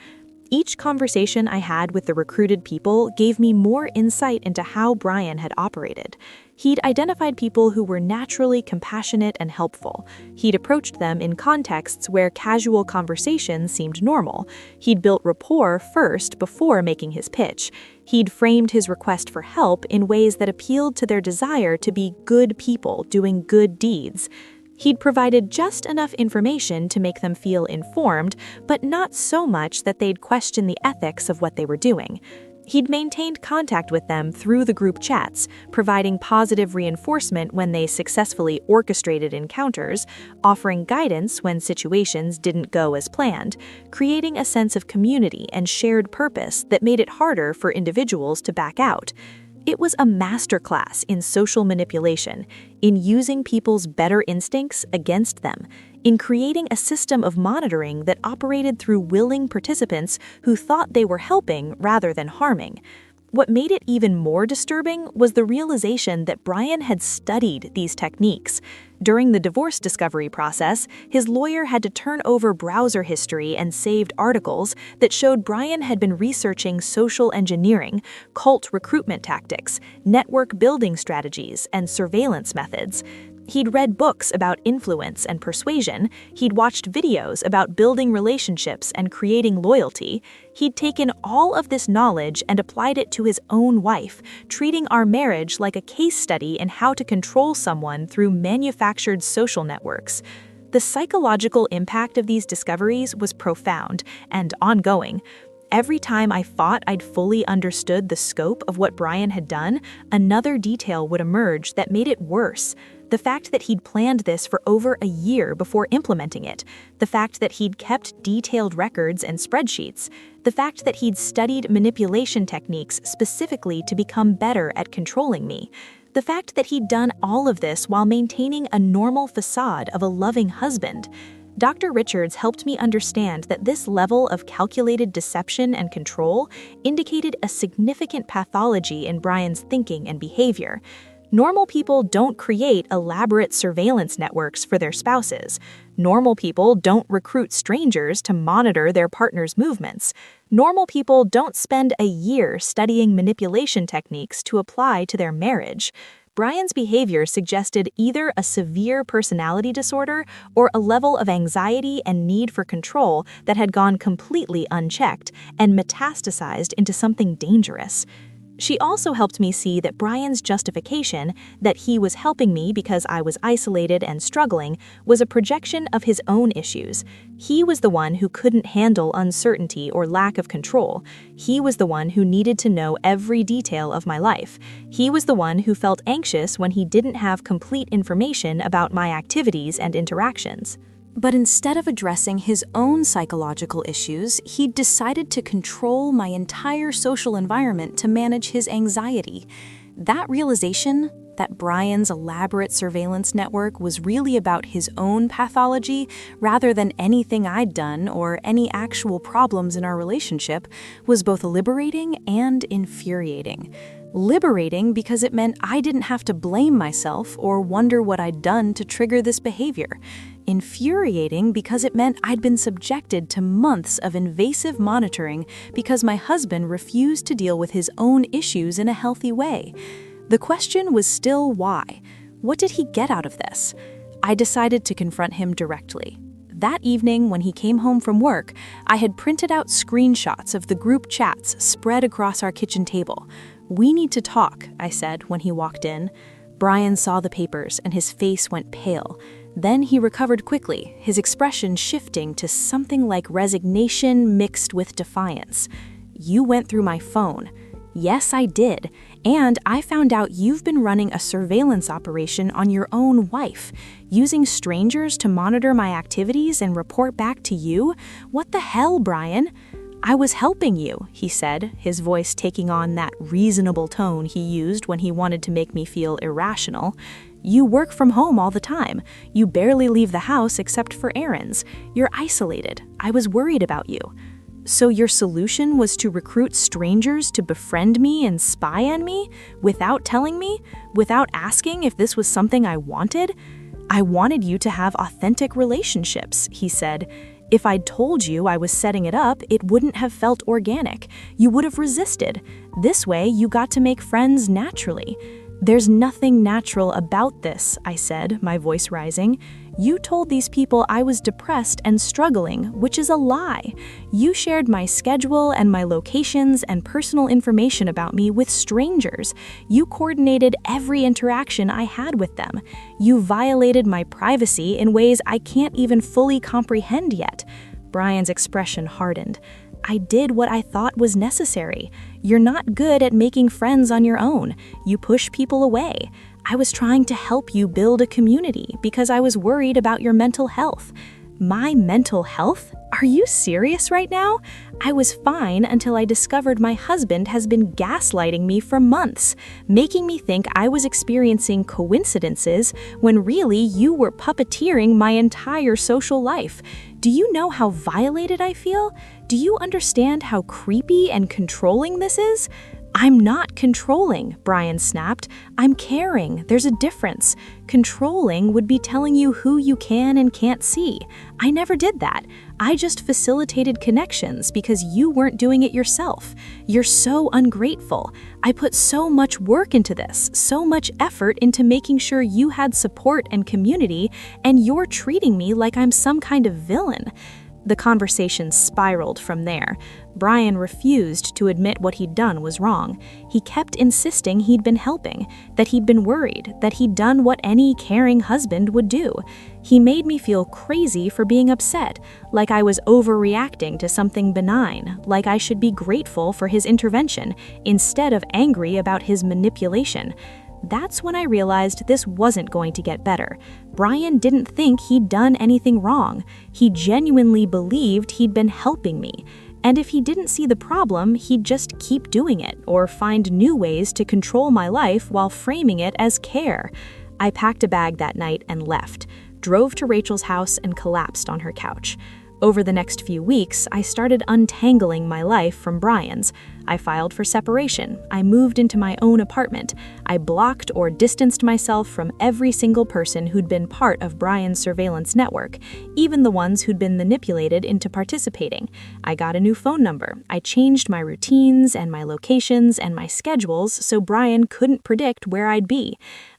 Each conversation I had with the recruited people gave me more insight into how Brian had operated. He'd identified people who were naturally compassionate and helpful. He'd approached them in contexts where casual conversation seemed normal. He'd built rapport first before making his pitch. He'd framed his request for help in ways that appealed to their desire to be good people doing good deeds. He'd provided just enough information to make them feel informed, but not so much that they'd question the ethics of what they were doing. He'd maintained contact with them through the group chats, providing positive reinforcement when they successfully orchestrated encounters, offering guidance when situations didn't go as planned, creating a sense of community and shared purpose that made it harder for individuals to back out. It was a masterclass in social manipulation, in using people's better instincts against them, in creating a system of monitoring that operated through willing participants who thought they were helping rather than harming. What made it even more disturbing was the realization that Brian had studied these techniques. During the divorce discovery process, his lawyer had to turn over browser history and saved articles that showed Brian had been researching social engineering, cult recruitment tactics, network building strategies, and surveillance methods. He'd read books about influence and persuasion. He'd watched videos about building relationships and creating loyalty. He'd taken all of this knowledge and applied it to his own wife, treating our marriage like a case study in how to control someone through manufactured social networks. The psychological impact of these discoveries was profound and ongoing. Every time I thought I'd fully understood the scope of what Brian had done, another detail would emerge that made it worse. The fact that he'd planned this for over a year before implementing it. The fact that he'd kept detailed records and spreadsheets. The fact that he'd studied manipulation techniques specifically to become better at controlling me. The fact that he'd done all of this while maintaining a normal facade of a loving husband. Dr. Richards helped me understand that this level of calculated deception and control indicated a significant pathology in Brian's thinking and behavior. Normal people don't create elaborate surveillance networks for their spouses. Normal people don't recruit strangers to monitor their partner's movements. Normal people don't spend a year studying manipulation techniques to apply to their marriage. Brian's behavior suggested either a severe personality disorder or a level of anxiety and need for control that had gone completely unchecked and metastasized into something dangerous. She also helped me see that Brian's justification, that he was helping me because I was isolated and struggling, was a projection of his own issues. He was the one who couldn't handle uncertainty or lack of control. He was the one who needed to know every detail of my life. He was the one who felt anxious when he didn't have complete information about my activities and interactions. But instead of addressing his own psychological issues, he decided to control my entire social environment to manage his anxiety. That realization, that Brian's elaborate surveillance network was really about his own pathology rather than anything I'd done or any actual problems in our relationship, was both liberating and infuriating. Liberating because it meant I didn't have to blame myself or wonder what I'd done to trigger this behavior. Infuriating because it meant I'd been subjected to months of invasive monitoring because my husband refused to deal with his own issues in a healthy way. The question was still why. What did he get out of this? I decided to confront him directly. That evening, when he came home from work, I had printed out screenshots of the group chats spread across our kitchen table. "We need to talk," I said when he walked in. Brian saw the papers and his face went pale. Then he recovered quickly, his expression shifting to something like resignation mixed with defiance. "You went through my phone." "Yes, I did. And I found out you've been running a surveillance operation on your own wife, using strangers to monitor my activities and report back to you? What the hell, Brian?" "I was helping you," he said, his voice taking on that reasonable tone he used when he wanted to make me feel irrational. "You work from home all the time. You barely leave the house except for errands. You're isolated. I was worried about you." "So your solution was to recruit strangers to befriend me and spy on me, without telling me, without asking if this was something I wanted?" "I wanted you to have authentic relationships," he said. "If I'd told you I was setting it up, it wouldn't have felt organic. You would have resisted. This way, you got to make friends naturally." "There's nothing natural about this," I said, my voice rising. "You told these people I was depressed and struggling, which is a lie. You shared my schedule and my locations and personal information about me with strangers. You coordinated every interaction I had with them. You violated my privacy in ways I can't even fully comprehend yet." Brian's expression hardened. "I did what I thought was necessary. You're not good at making friends on your own. You push people away. I was trying to help you build a community because I was worried about your mental health." "My mental health? Are you serious right now? I was fine until I discovered my husband has been gaslighting me for months, making me think I was experiencing coincidences when really you were puppeteering my entire social life. Do you know how violated I feel? Do you understand how creepy and controlling this is?" "I'm not controlling," Brian snapped. "I'm caring. There's a difference. Controlling would be telling you who you can and can't see. I never did that. I just facilitated connections because you weren't doing it yourself. You're so ungrateful. I put so much work into this, so much effort into making sure you had support and community, and you're treating me like I'm some kind of villain." The conversation spiraled from there. Brian refused to admit what he'd done was wrong. He kept insisting he'd been helping, that he'd been worried, that he'd done what any caring husband would do. He made me feel crazy for being upset, like I was overreacting to something benign, like I should be grateful for his intervention, instead of angry about his manipulation. That's when I realized this wasn't going to get better. Brian didn't think he'd done anything wrong. He genuinely believed he'd been helping me. And if he didn't see the problem, he'd just keep doing it or find new ways to control my life while framing it as care. I packed a bag that night and left, drove to Rachel's house and collapsed on her couch. Over the next few weeks, I started untangling my life from Brian's. I filed for separation. I moved into my own apartment. I blocked or distanced myself from every single person who'd been part of Brian's surveillance network, even the ones who'd been manipulated into participating. I got a new phone number. I changed my routines and my locations and my schedules so Brian couldn't predict where I'd be.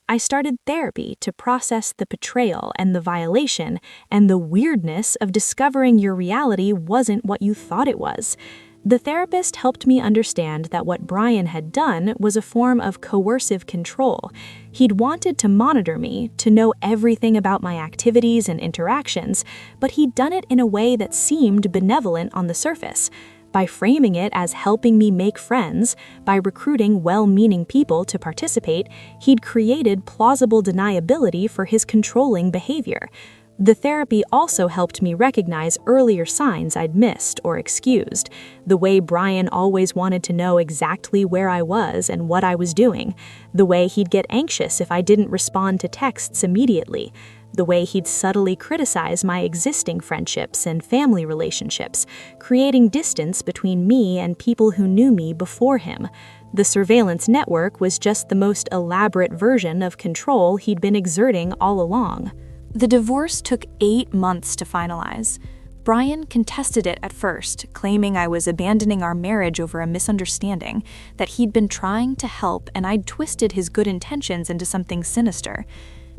I started therapy to process the betrayal and the violation and the weirdness of discovering your reality wasn't what you thought it was. The therapist helped me understand that what Brian had done was a form of coercive control. He'd wanted to monitor me, to know everything about my activities and interactions, but he'd done it in a way that seemed benevolent on the surface. By framing it as helping me make friends, by recruiting well-meaning people to participate, he'd created plausible deniability for his controlling behavior. The therapy also helped me recognize earlier signs I'd missed or excused. The way Brian always wanted to know exactly where I was and what I was doing. The way he'd get anxious if I didn't respond to texts immediately. The way he'd subtly criticize my existing friendships and family relationships, creating distance between me and people who knew me before him. The surveillance network was just the most elaborate version of control he'd been exerting all along. The divorce took 8 months to finalize. Brian contested it at first, claiming I was abandoning our marriage over a misunderstanding, that he'd been trying to help and I'd twisted his good intentions into something sinister.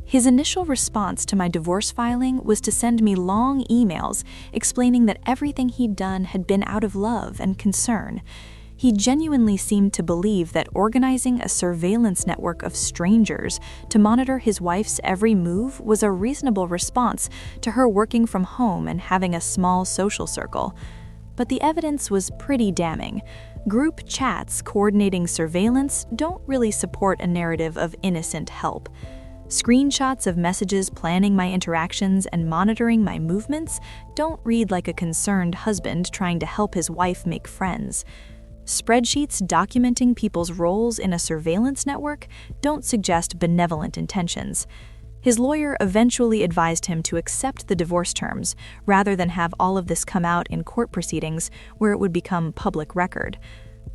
His initial response to my divorce filing was to send me long emails explaining that everything he'd done had been out of love and concern. He genuinely seemed to believe that organizing a surveillance network of strangers to monitor his wife's every move was a reasonable response to her working from home and having a small social circle. But the evidence was pretty damning. Group chats coordinating surveillance don't really support a narrative of innocent help. Screenshots of messages planning my interactions and monitoring my movements don't read like a concerned husband trying to help his wife make friends. Spreadsheets documenting people's roles in a surveillance network don't suggest benevolent intentions. His lawyer eventually advised him to accept the divorce terms rather than have all of this come out in court proceedings where it would become public record.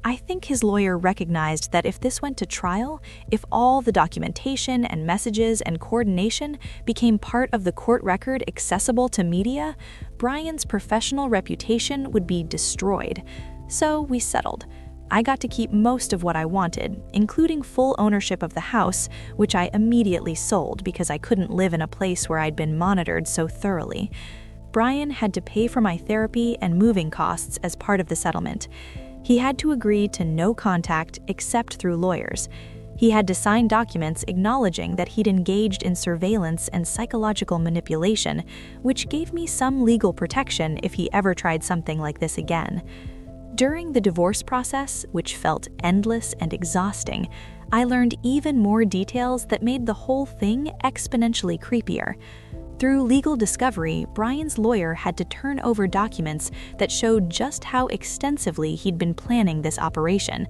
I think his lawyer recognized that if this went to trial, if all the documentation and messages and coordination became part of the court record accessible to media, Brian's professional reputation would be destroyed. So we settled. I got to keep most of what I wanted, including full ownership of the house, which I immediately sold because I couldn't live in a place where I'd been monitored so thoroughly. Brian had to pay for my therapy and moving costs as part of the settlement. He had to agree to no contact except through lawyers. He had to sign documents acknowledging that he'd engaged in surveillance and psychological manipulation, which gave me some legal protection if he ever tried something like this again. During the divorce process, which felt endless and exhausting, I learned even more details that made the whole thing exponentially creepier. Through legal discovery, Brian's lawyer had to turn over documents that showed just how extensively he'd been planning this operation.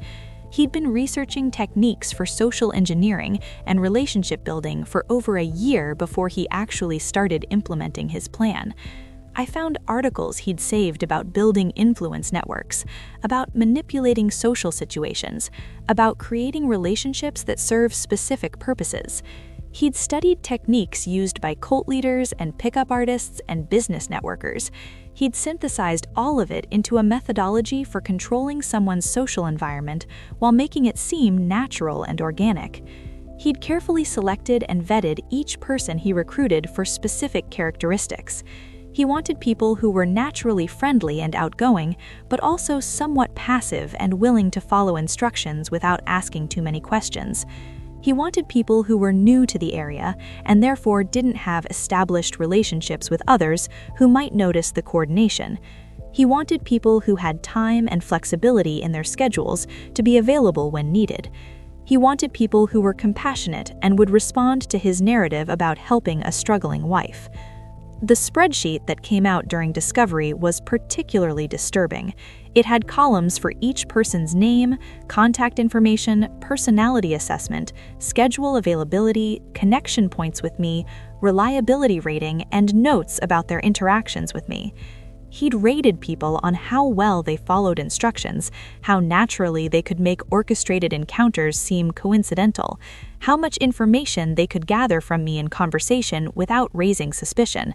He'd been researching techniques for social engineering and relationship building for over a year before he actually started implementing his plan. I found articles he'd saved about building influence networks, about manipulating social situations, about creating relationships that serve specific purposes. He'd studied techniques used by cult leaders and pickup artists and business networkers. He'd synthesized all of it into a methodology for controlling someone's social environment while making it seem natural and organic. He'd carefully selected and vetted each person he recruited for specific characteristics. He wanted people who were naturally friendly and outgoing, but also somewhat passive and willing to follow instructions without asking too many questions. He wanted people who were new to the area and therefore didn't have established relationships with others who might notice the coordination. He wanted people who had time and flexibility in their schedules to be available when needed. He wanted people who were compassionate and would respond to his narrative about helping a struggling wife. The spreadsheet that came out during discovery was particularly disturbing. It had columns for each person's name, contact information, personality assessment, schedule availability, connection points with me, reliability rating, and notes about their interactions with me. He'd rated people on how well they followed instructions, how naturally they could make orchestrated encounters seem coincidental, how much information they could gather from me in conversation without raising suspicion.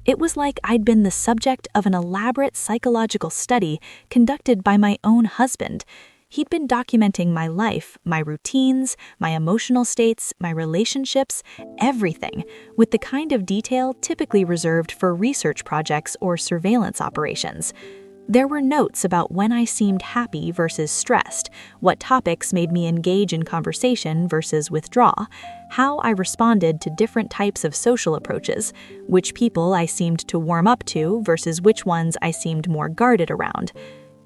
It was like I'd been the subject of an elaborate psychological study conducted by my own husband. He'd been documenting my life, my routines, my emotional states, my relationships, everything, with the kind of detail typically reserved for research projects or surveillance operations. There were notes about when I seemed happy versus stressed, what topics made me engage in conversation versus withdraw, how I responded to different types of social approaches, which people I seemed to warm up to versus which ones I seemed more guarded around.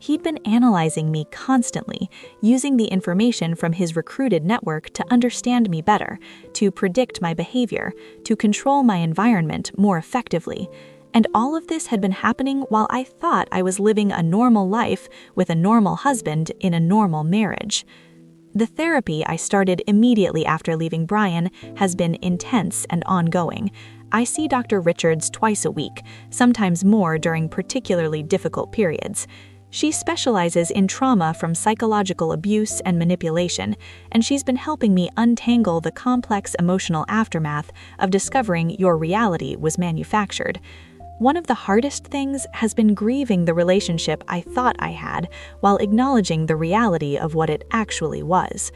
He'd been analyzing me constantly, using the information from his recruited network to understand me better, to predict my behavior, to control my environment more effectively. And all of this had been happening while I thought I was living a normal life with a normal husband in a normal marriage. The therapy I started immediately after leaving Brian has been intense and ongoing. I see Dr. Richards twice a week, sometimes more during particularly difficult periods. She specializes in trauma from psychological abuse and manipulation, and she's been helping me untangle the complex emotional aftermath of discovering your reality was manufactured. One of the hardest things has been grieving the relationship I thought I had while acknowledging the reality of what it actually was.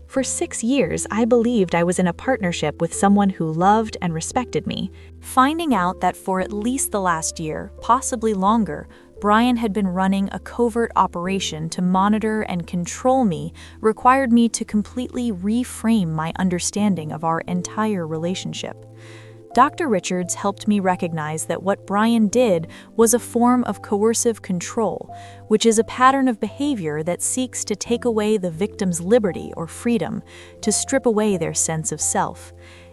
For 6 years, I believed I was in a partnership with someone who loved and respected me. Finding out that for at least the last year, possibly longer, Brian had been running a covert operation to monitor and control me required me to completely reframe my understanding of our entire relationship. Dr. Richards helped me recognize that what Brian did was a form of coercive control, which is a pattern of behavior that seeks to take away the victim's liberty or freedom, to strip away their sense of self.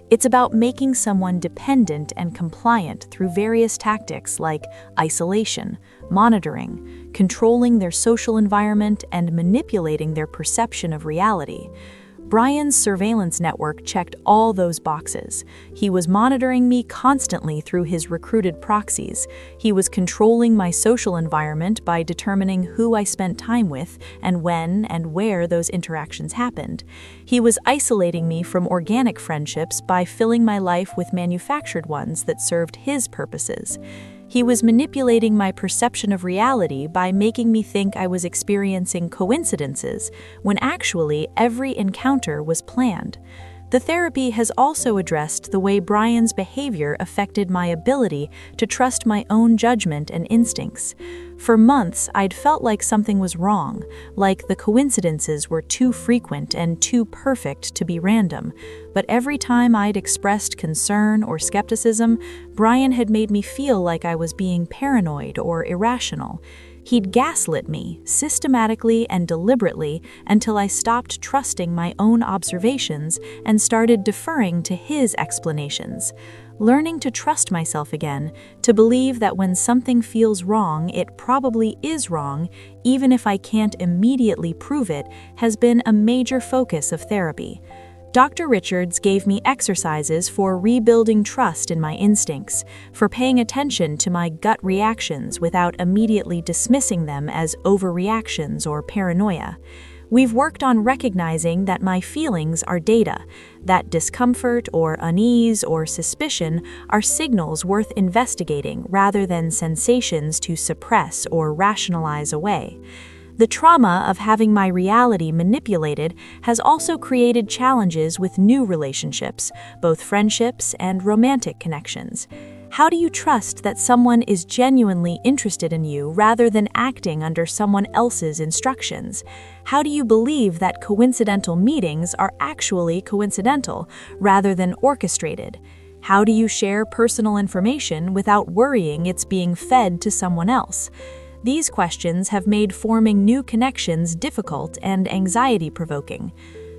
It's about making someone dependent and compliant through various tactics like isolation, monitoring, controlling their social environment, and manipulating their perception of reality. Brian's surveillance network checked all those boxes. He was monitoring me constantly through his recruited proxies. He was controlling my social environment by determining who I spent time with and when and where those interactions happened. He was isolating me from organic friendships by filling my life with manufactured ones that served his purposes. He was manipulating my perception of reality by making me think I was experiencing coincidences, when actually every encounter was planned. The therapy has also addressed the way Brian's behavior affected my ability to trust my own judgment and instincts. For months, I'd felt like something was wrong, like the coincidences were too frequent and too perfect to be random. But every time I'd expressed concern or skepticism, Brian had made me feel like I was being paranoid or irrational. He'd gaslit me, systematically and deliberately, until I stopped trusting my own observations and started deferring to his explanations. Learning to trust myself again, to believe that when something feels wrong, it probably is wrong, even if I can't immediately prove it, has been a major focus of therapy. Dr. Richards gave me exercises for rebuilding trust in my instincts, for paying attention to my gut reactions without immediately dismissing them as overreactions or paranoia. We've worked on recognizing that my feelings are data, that discomfort or unease or suspicion are signals worth investigating rather than sensations to suppress or rationalize away. The trauma of having my reality manipulated has also created challenges with new relationships, both friendships and romantic connections. How do you trust that someone is genuinely interested in you rather than acting under someone else's instructions? How do you believe that coincidental meetings are actually coincidental rather than orchestrated? How do you share personal information without worrying it's being fed to someone else? These questions have made forming new connections difficult and anxiety-provoking.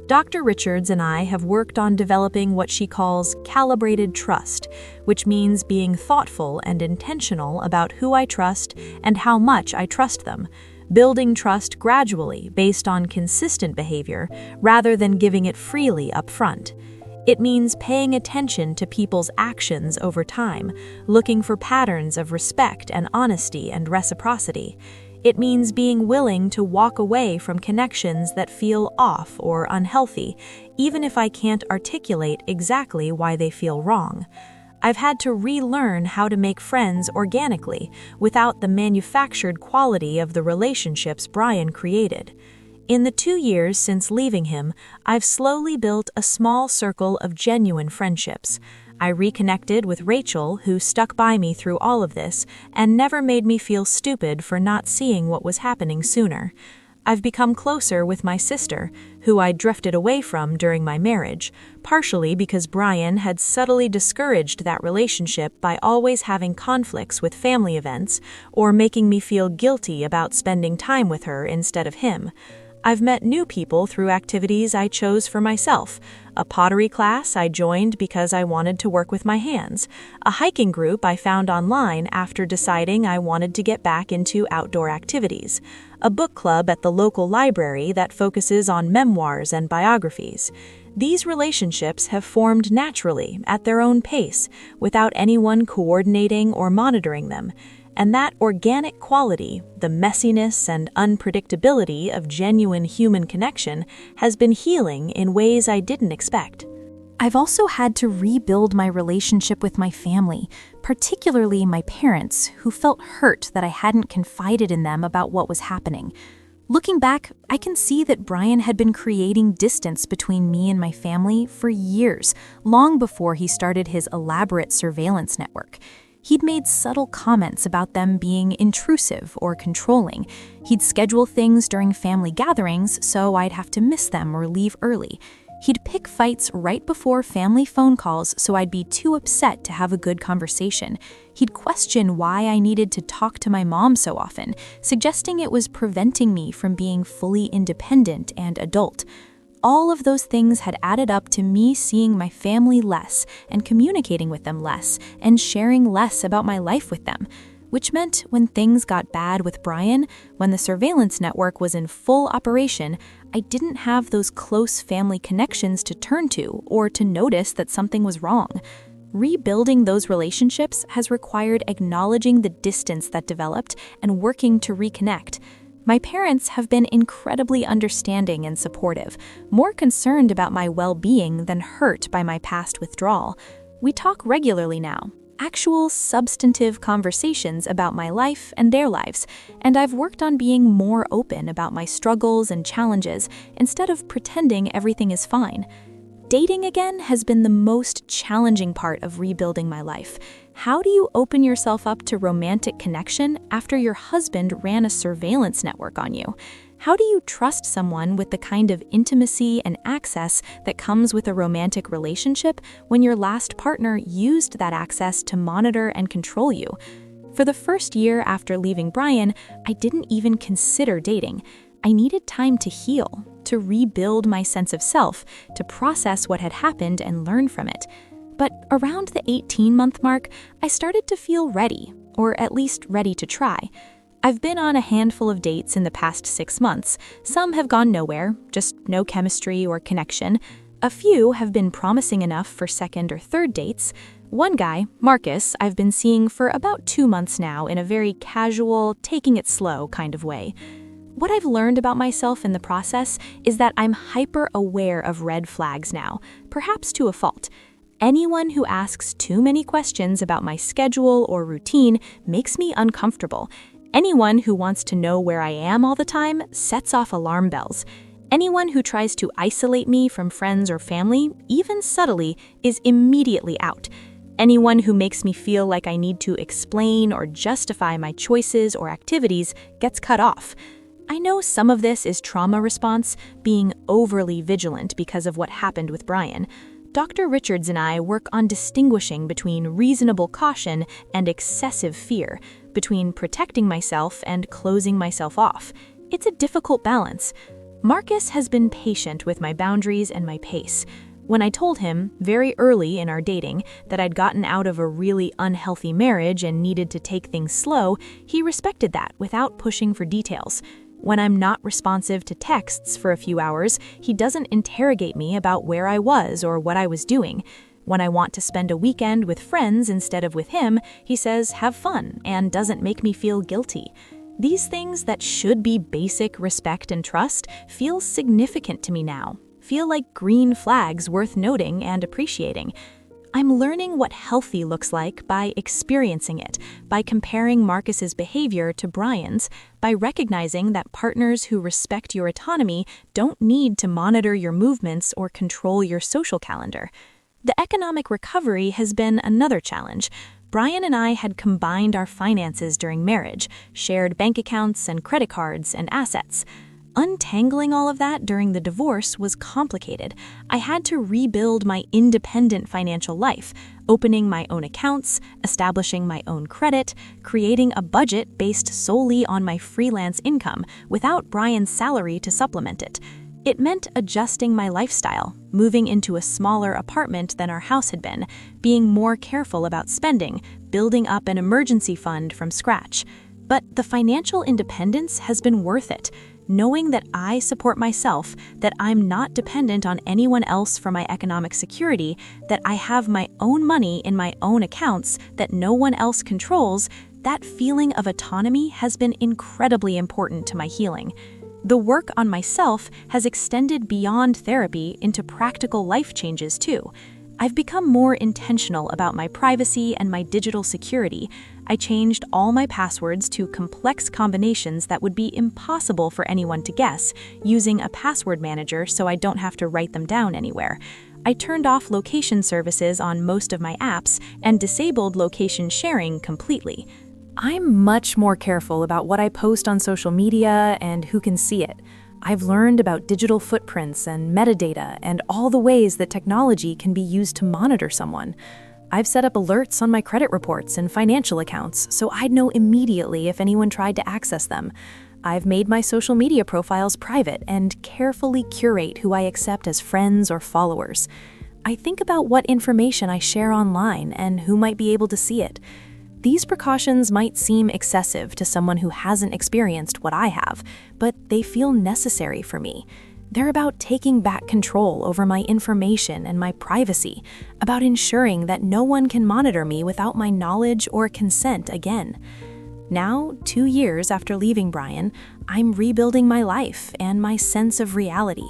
Dr. Richards and I have worked on developing what she calls calibrated trust, which means being thoughtful and intentional about who I trust and how much I trust them, building trust gradually based on consistent behavior rather than giving it freely up front. It means paying attention to people's actions over time, looking for patterns of respect and honesty and reciprocity. It means being willing to walk away from connections that feel off or unhealthy, even if I can't articulate exactly why they feel wrong. I've had to relearn how to make friends organically, without the manufactured quality of the relationships Brian created. In the 2 years since leaving him, I've slowly built a small circle of genuine friendships. I reconnected with Rachel, who stuck by me through all of this and never made me feel stupid for not seeing what was happening sooner. I've become closer with my sister, who I drifted away from during my marriage, partially because Brian had subtly discouraged that relationship by always having conflicts with family events or making me feel guilty about spending time with her instead of him. I've met new people through activities I chose for myself, a pottery class I joined because I wanted to work with my hands, a hiking group I found online after deciding I wanted to get back into outdoor activities, a book club at the local library that focuses on memoirs and biographies. These relationships have formed naturally at their own pace, without anyone coordinating or monitoring them. And that organic quality, the messiness and unpredictability of genuine human connection, has been healing in ways I didn't expect. I've also had to rebuild my relationship with my family, particularly my parents, who felt hurt that I hadn't confided in them about what was happening. Looking back, I can see that Brian had been creating distance between me and my family for years, long before he started his elaborate surveillance network. He'd made subtle comments about them being intrusive or controlling. He'd schedule things during family gatherings so I'd have to miss them or leave early. He'd pick fights right before family phone calls so I'd be too upset to have a good conversation. He'd question why I needed to talk to my mom so often, suggesting it was preventing me from being fully independent and adult. All of those things had added up to me seeing my family less and communicating with them less and sharing less about my life with them, which meant when things got bad with Brian, when the surveillance network was in full operation, I didn't have those close family connections to turn to or to notice that something was wrong. Rebuilding those relationships has required acknowledging the distance that developed and working to reconnect. My parents have been incredibly understanding and supportive, more concerned about my well-being than hurt by my past withdrawal. We talk regularly now, actual substantive conversations about my life and their lives, and I've worked on being more open about my struggles and challenges instead of pretending everything is fine. Dating again has been the most challenging part of rebuilding my life. How do you open yourself up to romantic connection after your husband ran a surveillance network on you? How do you trust someone with the kind of intimacy and access that comes with a romantic relationship when your last partner used that access to monitor and control you? For the first year after leaving Brian, I didn't even consider dating. I needed time to heal, to rebuild my sense of self, to process what had happened and learn from it. But around the 18-month mark, I started to feel ready, or at least ready to try. I've been on a handful of dates in the past 6 months. Some have gone nowhere, just no chemistry or connection. A few have been promising enough for second or third dates. One guy, Marcus, I've been seeing for about 2 months now in a very casual, taking it slow kind of way. What I've learned about myself in the process is that I'm hyper-aware of red flags now, perhaps to a fault. Anyone who asks too many questions about my schedule or routine makes me uncomfortable. Anyone who wants to know where I am all the time sets off alarm bells. Anyone who tries to isolate me from friends or family, even subtly, is immediately out. Anyone who makes me feel like I need to explain or justify my choices or activities gets cut off. I know some of this is trauma response, being overly vigilant because of what happened with Brian. Dr. Richards and I work on distinguishing between reasonable caution and excessive fear, between protecting myself and closing myself off. It's a difficult balance. Marcus has been patient with my boundaries and my pace. When I told him, very early in our dating, that I'd gotten out of a really unhealthy marriage and needed to take things slow, he respected that without pushing for details. When I'm not responsive to texts for a few hours, he doesn't interrogate me about where I was or what I was doing. When I want to spend a weekend with friends instead of with him, he says, "Have fun," and doesn't make me feel guilty. These things that should be basic respect and trust feel significant to me now, feel like green flags worth noting and appreciating. I'm learning what healthy looks like by experiencing it, by comparing Marcus's behavior to Brian's, by recognizing that partners who respect your autonomy don't need to monitor your movements or control your social calendar. The economic recovery has been another challenge. Brian and I had combined our finances during marriage, shared bank accounts and credit cards and assets. Untangling all of that during the divorce was complicated. I had to rebuild my independent financial life, opening my own accounts, establishing my own credit, creating a budget based solely on my freelance income without Brian's salary to supplement it. It meant adjusting my lifestyle, moving into a smaller apartment than our house had been, being more careful about spending, building up an emergency fund from scratch. But the financial independence has been worth it. Knowing that I support myself, that I'm not dependent on anyone else for my economic security, that I have my own money in my own accounts that no one else controls, that feeling of autonomy has been incredibly important to my healing. The work on myself has extended beyond therapy into practical life changes too. I've become more intentional about my privacy and my digital security. I changed all my passwords to complex combinations that would be impossible for anyone to guess, using a password manager so I don't have to write them down anywhere. I turned off location services on most of my apps and disabled location sharing completely. I'm much more careful about what I post on social media and who can see it. I've learned about digital footprints and metadata and all the ways that technology can be used to monitor someone. I've set up alerts on my credit reports and financial accounts so I'd know immediately if anyone tried to access them. I've made my social media profiles private and carefully curate who I accept as friends or followers. I think about what information I share online and who might be able to see it. These precautions might seem excessive to someone who hasn't experienced what I have, but they feel necessary for me. They're about taking back control over my information and my privacy, about ensuring that no one can monitor me without my knowledge or consent again. Now, 2 years after leaving Brian, I'm rebuilding my life and my sense of reality.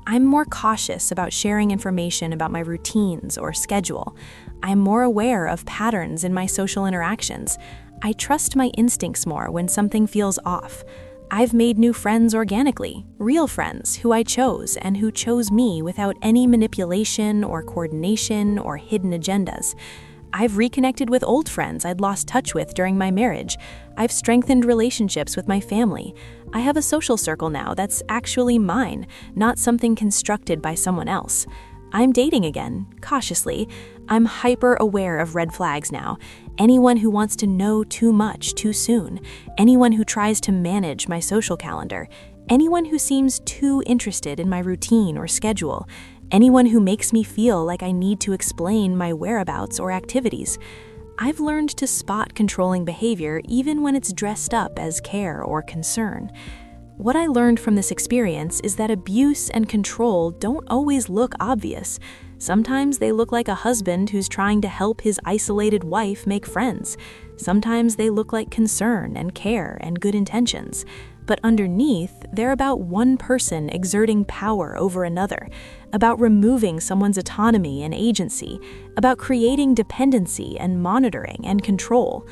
I'm more cautious about sharing information about my routines or schedule. I'm more aware of patterns in my social interactions. I trust my instincts more when something feels off. I've made new friends organically, real friends who I chose and who chose me without any manipulation or coordination or hidden agendas. I've reconnected with old friends I'd lost touch with during my marriage. I've strengthened relationships with my family. I have a social circle now that's actually mine, not something constructed by someone else. I'm dating again, cautiously. I'm hyper-aware of red flags now. Anyone who wants to know too much too soon. Anyone who tries to manage my social calendar. Anyone who seems too interested in my routine or schedule. Anyone who makes me feel like I need to explain my whereabouts or activities. I've learned to spot controlling behavior even when it's dressed up as care or concern. What I learned from this experience is that abuse and control don't always look obvious. Sometimes they look like a husband who's trying to help his isolated wife make friends. Sometimes they look like concern and care and good intentions. But underneath, they're about one person exerting power over another, about removing someone's autonomy and agency, about creating dependency and monitoring and control.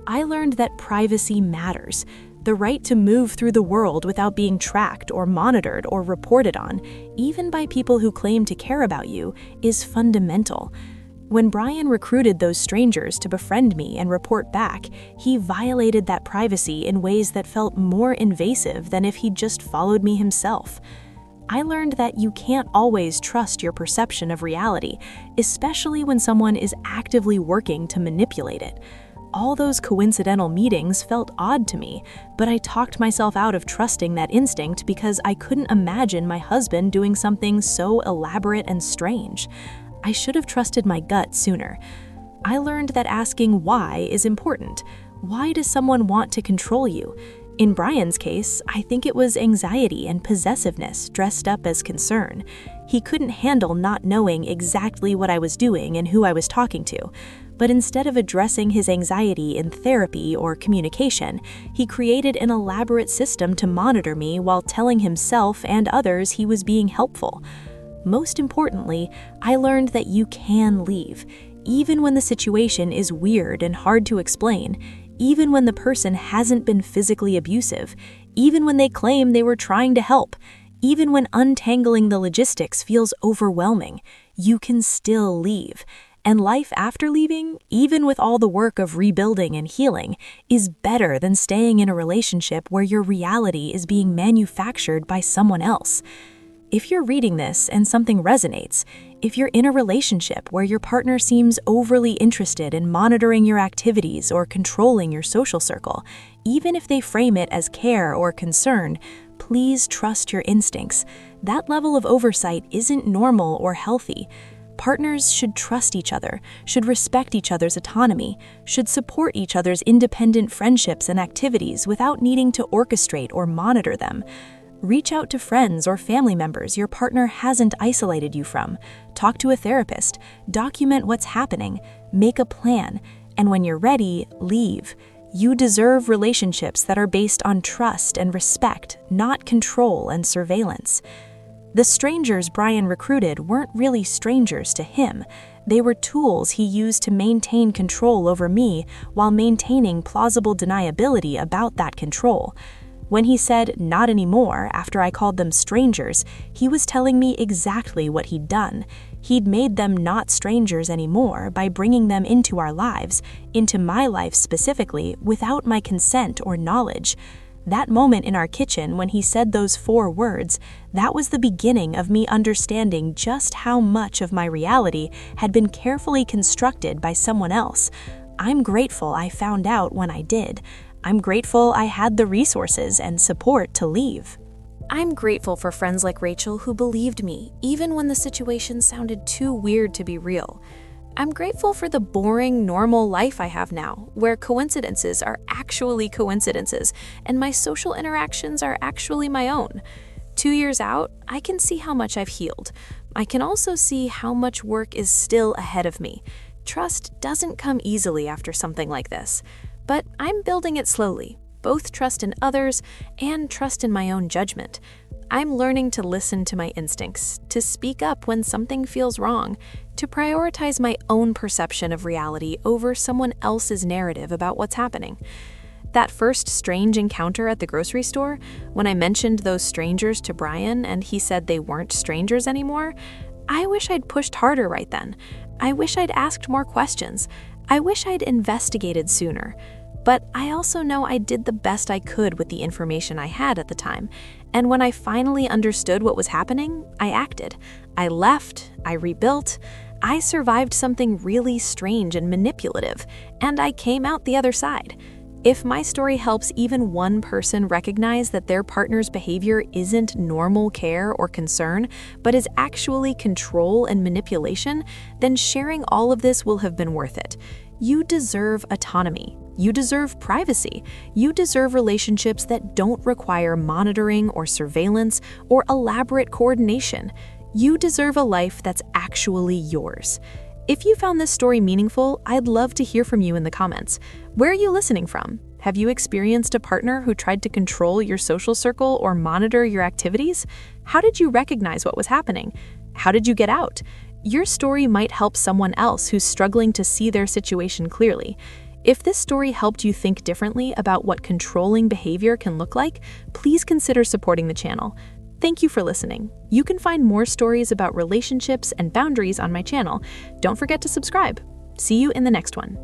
I learned that privacy matters. The right to move through the world without being tracked or monitored or reported on, even by people who claim to care about you, is fundamental. When Brian recruited those strangers to befriend me and report back, he violated that privacy in ways that felt more invasive than if he'd just followed me himself. I learned that you can't always trust your perception of reality, especially when someone is actively working to manipulate it. All those coincidental meetings felt odd to me, but I talked myself out of trusting that instinct because I couldn't imagine my husband doing something so elaborate and strange. I should have trusted my gut sooner. I learned that asking why is important. Why does someone want to control you? In Brian's case, I think it was anxiety and possessiveness dressed up as concern. He couldn't handle not knowing exactly what I was doing and who I was talking to. But instead of addressing his anxiety in therapy or communication, he created an elaborate system to monitor me while telling himself and others he was being helpful. Most importantly, I learned that you can leave, even when the situation is weird and hard to explain, even when the person hasn't been physically abusive, even when they claim they were trying to help, even when untangling the logistics feels overwhelming, you can still leave. And life after leaving, even with all the work of rebuilding and healing, is better than staying in a relationship where your reality is being manufactured by someone else. If you're reading this and something resonates, if you're in a relationship where your partner seems overly interested in monitoring your activities or controlling your social circle, even if they frame it as care or concern, please trust your instincts. That level of oversight isn't normal or healthy. Partners should trust each other, should respect each other's autonomy, should support each other's independent friendships and activities without needing to orchestrate or monitor them. Reach out to friends or family members your partner hasn't isolated you from. Talk to a therapist. Document what's happening. Make a plan. And when you're ready, leave. You deserve relationships that are based on trust and respect, not control and surveillance. The strangers Brian recruited weren't really strangers to him. They were tools he used to maintain control over me while maintaining plausible deniability about that control. When he said not anymore after I called them strangers, he was telling me exactly what he'd done. He'd made them not strangers anymore by bringing them into our lives, into my life specifically, without my consent or knowledge. That moment in our kitchen when he said those 4 words, that was the beginning of me understanding just how much of my reality had been carefully constructed by someone else. I'm grateful I found out when I did. I'm grateful I had the resources and support to leave. I'm grateful for friends like Rachel who believed me, even when the situation sounded too weird to be real. I'm grateful for the boring, normal life I have now, where coincidences are actually coincidences, and my social interactions are actually my own. 2 years out, I can see how much I've healed. I can also see how much work is still ahead of me. Trust doesn't come easily after something like this. But I'm building it slowly, both trust in others and trust in my own judgment. I'm learning to listen to my instincts, to speak up when something feels wrong, to prioritize my own perception of reality over someone else's narrative about what's happening. That first strange encounter at the grocery store, when I mentioned those strangers to Brian and he said they weren't strangers anymore, I wish I'd pushed harder right then. I wish I'd asked more questions. I wish I'd investigated sooner. But I also know I did the best I could with the information I had at the time. And when I finally understood what was happening, I acted. I left, I rebuilt, I survived something really strange and manipulative, and I came out the other side. If my story helps even one person recognize that their partner's behavior isn't normal care or concern, but is actually control and manipulation, then sharing all of this will have been worth it. You deserve autonomy. You deserve privacy. You deserve relationships that don't require monitoring or surveillance or elaborate coordination. You deserve a life that's actually yours. If you found this story meaningful, I'd love to hear from you in the comments. Where are you listening from? Have you experienced a partner who tried to control your social circle or monitor your activities? How did you recognize what was happening? How did you get out? Your story might help someone else who's struggling to see their situation clearly. If this story helped you think differently about what controlling behavior can look like, please consider supporting the channel. Thank you for listening. You can find more stories about relationships and boundaries on my channel. Don't forget to subscribe. See you in the next one.